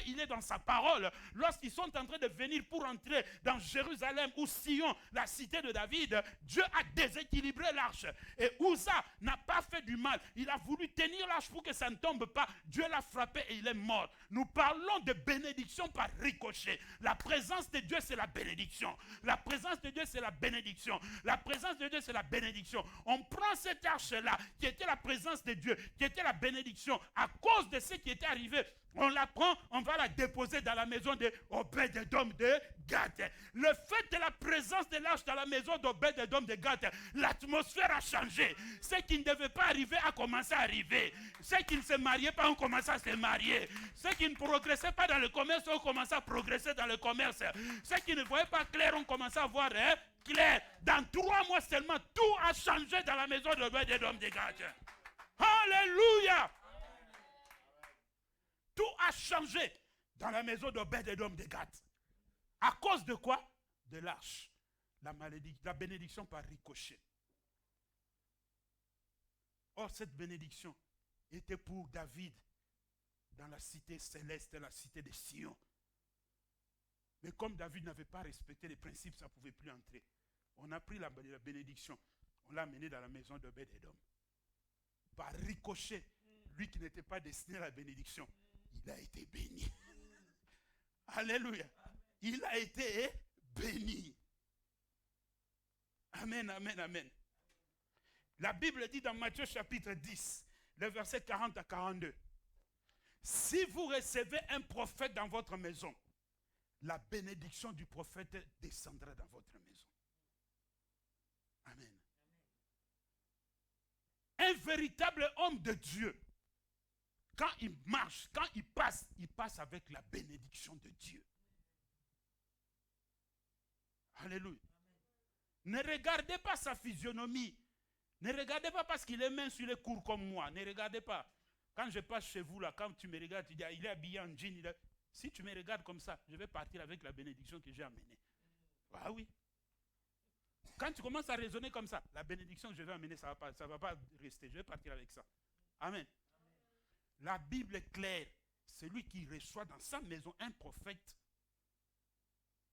il est dans sa parole. Lorsqu'ils sont en train de venir pour entrer dans Jérusalem ou Sion, la cité de David, Dieu a déséquilibré l'arche. Et Uza n'a pas fait du mal. Il a voulu tenir l'arche pour que ça ne tombe pas. Dieu l'a frappé et il est mort. Nous parlons de bénédiction par ricochet. La présence de Dieu, c'est la bénédiction. La présence de Dieu, c'est la bénédiction. La présence de Dieu, c'est la bénédiction. On prend cette arche-là, qui était la présence de Dieu, qui était la bénédiction, à cause de ce qui était arrivé. On la prend, on va la déposer dans la maison d'Obed-Edom de Gath. Le fait de la présence de l'arche dans la maison d'Obed-Edom de Gath, l'atmosphère a changé. Ceux qui ne devaient pas arriver a commencé à arriver. Ceux qui ne se mariaient pas ont commencé à se marier. Ceux qui ne progressaient pas dans le commerce ont commencé à progresser dans le commerce. Ceux qui ne voyaient pas clair ont commencé à voir clair. Dans 3 mois seulement, tout a changé dans la maison d'Obed-Edom de Gath. Alléluia! Tout a changé dans la maison d'Obed-Edom de Gath. À cause de quoi? De l'arche. La bénédiction par ricochet. Or, cette bénédiction était pour David dans la cité céleste, la cité de Sion. Mais comme David n'avait pas respecté les principes, ça ne pouvait plus entrer. On a pris la bénédiction, on l'a amené dans la maison d'Obed-Edom. Par ricochet, lui qui n'était pas destiné à la bénédiction, il a été béni. Alléluia. Il a été béni. Amen, amen, amen. La Bible dit dans Matthieu chapitre 10, le verset 40 à 42. Si vous recevez un prophète dans votre maison, la bénédiction du prophète descendra dans votre maison. Amen. Un véritable homme de Dieu, quand il marche, quand il passe avec la bénédiction de Dieu. Alléluia. Ne regardez pas sa physionomie. Ne regardez pas parce qu'il est mince, il est court comme moi. Ne regardez pas. Quand je passe chez vous, là, quand tu me regardes, tu dis, ah, il est habillé en jean. Si tu me regardes comme ça, je vais partir avec la bénédiction que j'ai amenée. Ah oui. Quand tu commences à raisonner comme ça, la bénédiction que je vais amener, ça ne va pas rester. Je vais partir avec ça. Amen. La Bible est claire. Celui qui reçoit dans sa maison un prophète,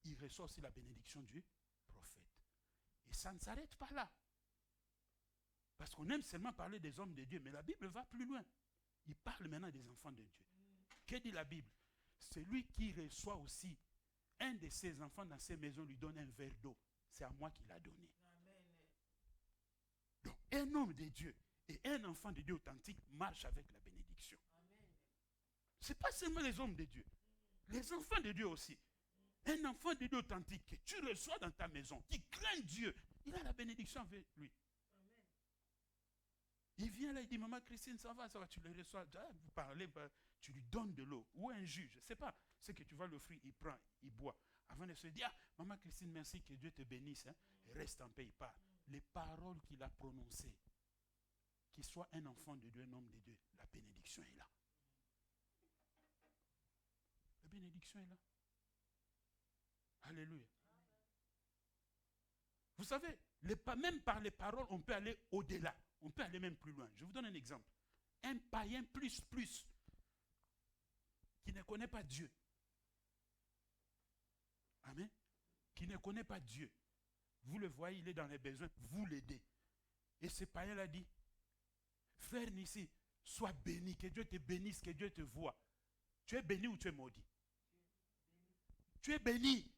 il reçoit aussi la bénédiction du prophète. Et ça ne s'arrête pas là. Parce qu'on aime seulement parler des hommes de Dieu, mais la Bible va plus loin. Il parle maintenant des enfants de Dieu. Que dit la Bible? Celui qui reçoit aussi un de ses enfants dans ses maisons lui donne un verre d'eau. C'est à moi qu'il l'a donné. Donc, un homme de Dieu et un enfant de Dieu authentique marchent avec la bénédiction. Ce n'est pas seulement les hommes de Dieu. Les enfants de Dieu aussi. Un enfant de Dieu authentique que tu reçois dans ta maison, qui craint Dieu, il a la bénédiction avec lui. Il vient là, il dit, maman Christine, ça va, tu le reçois. Vous parlez, tu lui donnes de l'eau. Ou un jus, je ne sais pas. C'est que tu vois le fruit, il prend, il boit. Avant de se dire, ah, maman Christine, merci, que Dieu te bénisse. Hein. Reste en paix, il part. Les paroles qu'il a prononcées, qu'il soit un enfant de Dieu, un homme de Dieu, la bénédiction est là. La bénédiction est là. Alléluia. Vous savez, même par les paroles, on peut aller au-delà. On peut aller même plus loin. Je vous donne un exemple. Un païen plus, qui ne connaît pas Dieu. Amen. Qui ne connaît pas Dieu. Vous le voyez, il est dans les besoins, vous l'aidez. Et ce païen-là dit, frère Nissi, sois béni, que Dieu te bénisse, que Dieu te voie. Tu es béni ou tu es maudit? Tu es béni.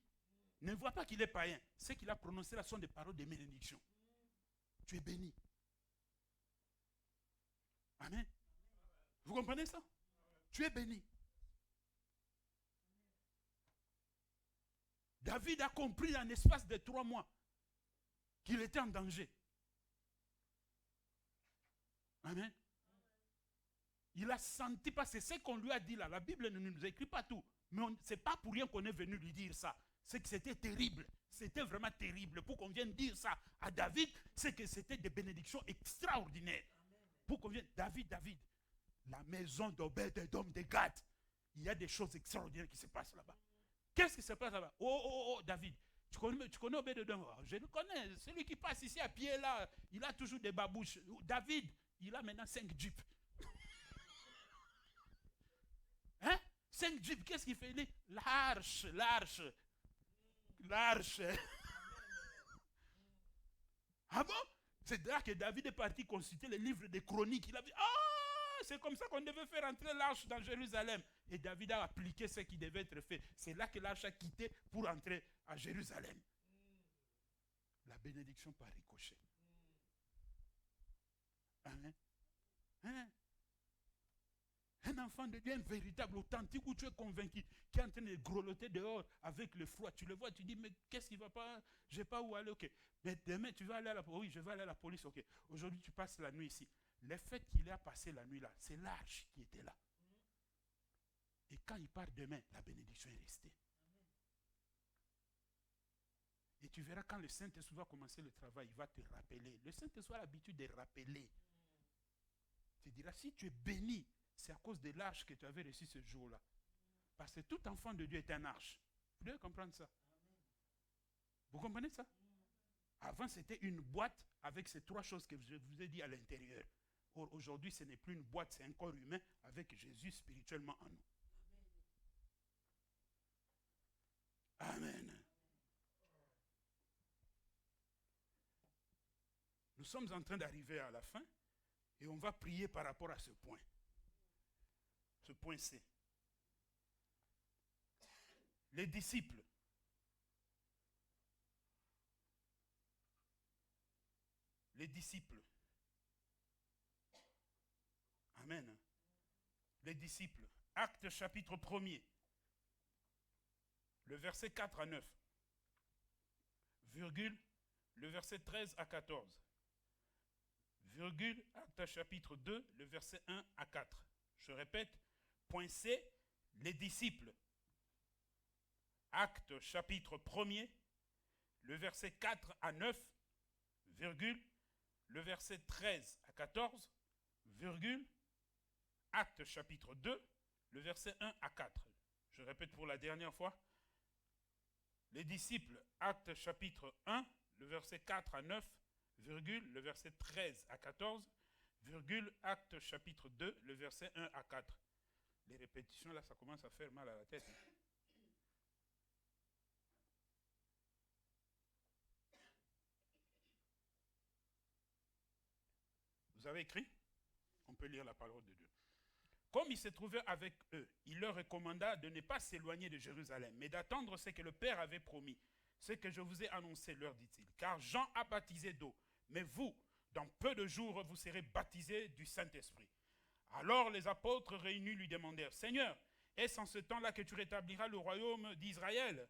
Ne vois pas qu'il est païen. Ce qu'il a prononcé là sont des paroles de bénédiction. Tu es béni. Amen. Vous comprenez ça? Tu es béni. David a compris en espace de 3 mois qu'il était en danger. Amen. Il a senti, parce que ce qu'on lui a dit là, la Bible ne nous écrit pas tout. Mais ce n'est pas pour rien qu'on est venu lui dire ça. C'est que c'était terrible. C'était vraiment terrible. Pour qu'on vienne dire ça à David, c'est que c'était des bénédictions extraordinaires. Pour qu'on vienne, David, la maison d'Obed-Edom de Gad, il y a des choses extraordinaires qui se passent là-bas. Qu'est-ce qui se passe là-bas? Oh, David, tu connais Obed-Edom? Je le connais. Celui qui passe ici à pied là, il a toujours des babouches. David, il a maintenant 5 jeeps. Hein? 5 jeeps, qu'est-ce qu'il fait? L'arche. Ah bon? C'est là que David est parti consulter le livre des chroniques. Il a dit, c'est comme ça qu'on devait faire entrer l'arche dans Jérusalem. Et David a appliqué ce qui devait être fait. C'est là que l'arche a quitté pour entrer à Jérusalem. La bénédiction par ricochet. Amen. Hein? Un enfant de Dieu, un véritable, authentique, où tu es convaincu, qui est en train de grelotter dehors avec le froid. Tu le vois, tu dis, mais qu'est-ce qui ne va pas? Je n'ai pas où aller, ok. Mais demain, tu vas aller à la police. Oui, je vais aller à la police, ok. Aujourd'hui, tu passes la nuit ici. Le fait qu'il a passé la nuit là, c'est l'arche qui était là. Et quand il part demain, la bénédiction est restée. Et tu verras quand le Saint-Esprit va commencer le travail, il va te rappeler. Le Saint-Esprit a l'habitude de rappeler. Tu diras, si tu es béni, c'est à cause de l'arche que tu avais reçu ce jour-là. Parce que tout enfant de Dieu est un arche. Vous devez comprendre ça. Vous comprenez ça? Avant, c'était une boîte avec ces 3 choses que je vous ai dit à l'intérieur. Or, aujourd'hui, ce n'est plus une boîte, c'est un corps humain avec Jésus spirituellement en nous. Amen. Nous sommes en train d'arriver à la fin et on va prier par rapport à ce point. Ce point C. Les disciples. Les disciples. Amen. Les disciples. Actes chapitre 1er. Le verset 4 à 9. Virgule. Le verset 13 à 14. virgule, Actes chapitre 2, le verset 1 à 4. Je répète, point C, les disciples. Actes chapitre 1er, le verset 4 à 9, virgule, le verset 13 à 14, virgule, Actes chapitre 2, le verset 1 à 4. Je répète pour la dernière fois. Les disciples, Actes chapitre 1, le verset 4 à 9, virgule, le verset 13 à 14, virgule, Actes chapitre 2, le verset 1 à 4. Les répétitions là, ça commence à faire mal à la tête. Vous avez écrit? On peut lire la parole de Dieu. Comme il se trouvait avec eux, il leur recommanda de ne pas s'éloigner de Jérusalem, mais d'attendre ce que le Père avait promis. Ce que je vous ai annoncé, leur dit-il. Car Jean a baptisé d'eau, mais vous, dans peu de jours, vous serez baptisés du Saint-Esprit. Alors les apôtres réunis lui demandèrent, Seigneur, est-ce en ce temps-là que tu rétabliras le royaume d'Israël?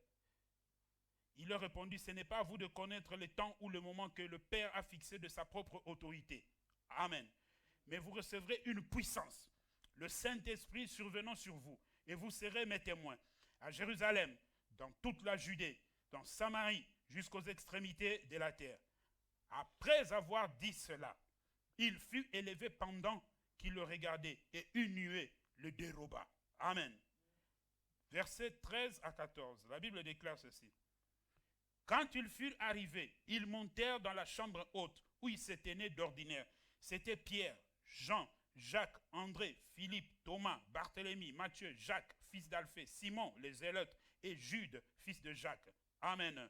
Il leur répondit, ce n'est pas à vous de connaître le temps ou le moment que le Père a fixé de sa propre autorité. Amen. Mais vous recevrez une puissance, le Saint-Esprit survenant sur vous, et vous serez mes témoins à Jérusalem, dans toute la Judée, dans Samarie, jusqu'aux extrémités de la terre. Après avoir dit cela, il fut élevé pendant qu'il le regardait, et une nuée le déroba. Amen. Versets 13 à 14, la Bible déclare ceci. Quand ils furent arrivés, ils montèrent dans la chambre haute, où ils se tenaient d'ordinaire. C'était Pierre, Jean, Jacques, André, Philippe, Thomas, Barthélemy, Matthieu, Jacques, fils d'Alphée, Simon, les Zélotes, et Jude, fils de Jacques. Amen.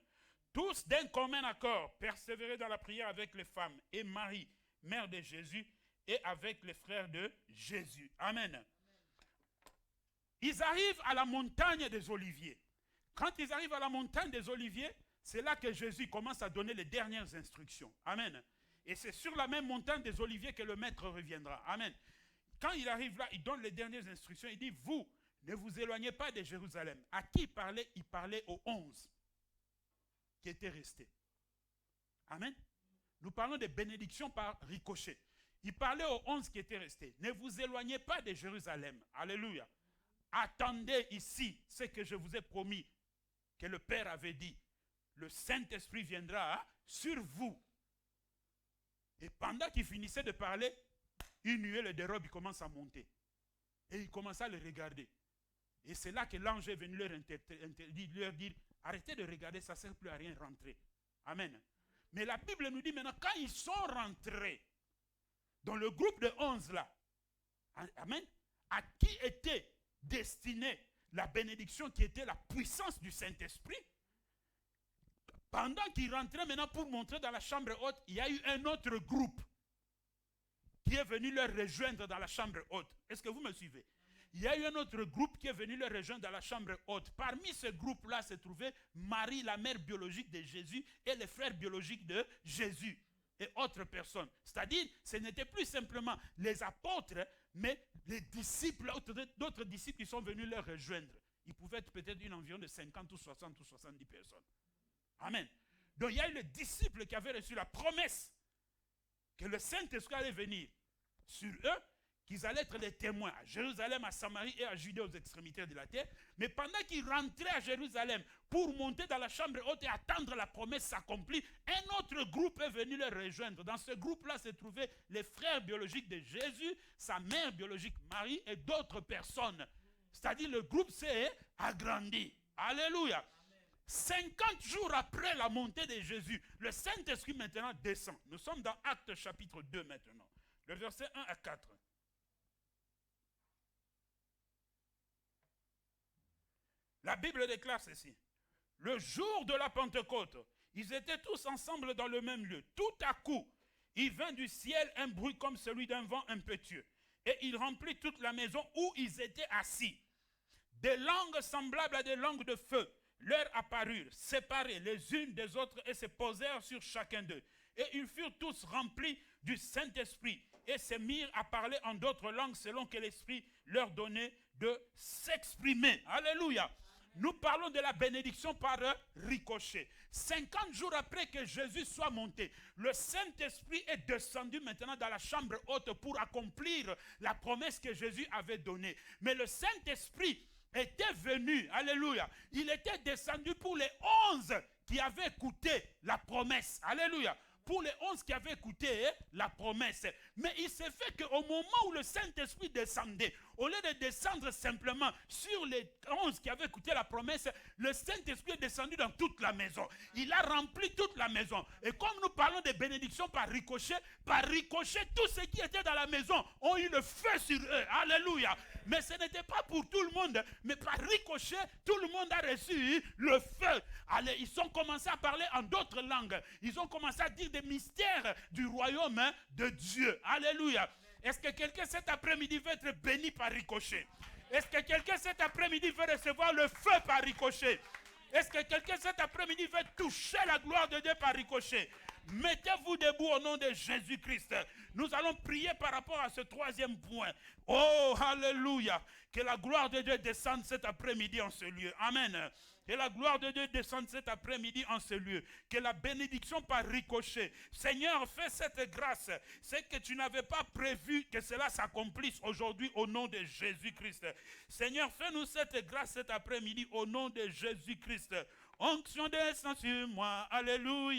Tous d'un commun accord persévéraient dans la prière avec les femmes et Marie, mère de Jésus, et avec les frères de Jésus. Amen. Ils arrivent à la montagne des Oliviers. Quand ils arrivent à la montagne des Oliviers, c'est là que Jésus commence à donner les dernières instructions. Amen. Et c'est sur la même montagne des Oliviers que le Maître reviendra. Amen. Quand il arrive là, il donne les dernières instructions. Il dit, vous, ne vous éloignez pas de Jérusalem. À qui il parlait? Il parlait aux 11 qui étaient restés. Amen. Nous parlons de bénédictions par ricochet. Il parlait aux 11 qui étaient restés. Ne vous éloignez pas de Jérusalem. Alléluia. Attendez ici ce que je vous ai promis, que le Père avait dit. Le Saint-Esprit viendra sur vous. Et pendant qu'il finissait de parler, une nuée le dérobe, il commence à monter. Et il commence à le regarder. Et c'est là que l'ange est venu leur dire, arrêtez de regarder, ça ne sert plus à rien, rentrez. Amen. Mais la Bible nous dit maintenant, quand ils sont rentrés dans le groupe de 11 là, amen, à qui était destinée la bénédiction qui était la puissance du Saint-Esprit? Pendant qu'ils rentraient maintenant pour montrer dans la chambre haute, il y a eu un autre groupe qui est venu leur rejoindre dans la chambre haute. Est-ce que vous me suivez? Il y a eu un autre groupe qui est venu leur rejoindre dans la chambre haute. Parmi ce groupe-là se trouvait Marie, la mère biologique de Jésus, et les frères biologiques de Jésus et autres personnes. C'est-à-dire, ce n'était plus simplement les apôtres, mais les disciples, d'autres disciples qui sont venus leur rejoindre. Ils pouvaient être peut-être environ de 50 ou 60 ou 70 personnes. Amen. Donc il y a eu les disciples qui avaient reçu la promesse que le Saint-Esprit allait venir sur eux, qu'ils allaient être les témoins à Jérusalem, à Samarie et à Judée aux extrémités de la terre. Mais pendant qu'ils rentraient à Jérusalem pour monter dans la chambre haute et attendre la promesse s'accomplir, un autre groupe est venu les rejoindre. Dans ce groupe-là se trouvaient les frères biologiques de Jésus, sa mère biologique Marie et d'autres personnes. C'est-à-dire le groupe s'est agrandi. Alléluia. 50 jours après la montée de Jésus, le Saint-Esprit maintenant descend. Nous sommes dans Actes chapitre 2 maintenant. Le verset 1 à 4. La Bible déclare ceci. Le jour de la Pentecôte, ils étaient tous ensemble dans le même lieu. Tout à coup, il vint du ciel un bruit comme celui d'un vent impétueux. Et il remplit toute la maison où ils étaient assis. Des langues semblables à des langues de feu leur apparurent, séparées les unes des autres, et se posèrent sur chacun d'eux. Et ils furent tous remplis du Saint-Esprit, et se mirent à parler en d'autres langues selon que l'Esprit leur donnait de s'exprimer. Alléluia. Nous parlons de la bénédiction par ricochet. 50 jours après que Jésus soit monté, le Saint-Esprit est descendu maintenant dans la chambre haute pour accomplir la promesse que Jésus avait donnée. Mais le Saint-Esprit était venu, alléluia, il était descendu pour les 11 qui avaient écouté la promesse, alléluia. Pour les 11 qui avaient écouté la promesse. Mais il s'est fait qu'au moment où le Saint-Esprit descendait, au lieu de descendre simplement sur les 11 qui avaient écouté la promesse, le Saint-Esprit est descendu dans toute la maison. Il a rempli toute la maison. Et comme nous parlons de bénédiction par ricochet, tous ceux qui étaient dans la maison ont eu le feu sur eux. Alléluia. Mais ce n'était pas pour tout le monde, mais par ricochet, tout le monde a reçu le feu. Allez, ils ont commencé à parler en d'autres langues. Ils ont commencé à dire des mystères du royaume de Dieu. Alléluia. Est-ce que quelqu'un cet après-midi veut être béni par ricochet? Est-ce que quelqu'un cet après-midi veut recevoir le feu par ricochet? Est-ce que quelqu'un cet après-midi veut toucher la gloire de Dieu par ricochet? Mettez-vous debout au nom de Jésus-Christ. Nous allons prier par rapport à ce troisième point. Oh, alléluia. Que la gloire de Dieu descende cet après-midi en ce lieu. Amen. Que la gloire de Dieu descende cet après-midi en ce lieu. Que la bénédiction par ricochet. Seigneur, fais cette grâce. C'est que tu n'avais pas prévu que cela s'accomplisse aujourd'hui au nom de Jésus-Christ. Seigneur, fais-nous cette grâce cet après-midi au nom de Jésus-Christ. Onction descend sur moi. Alléluia.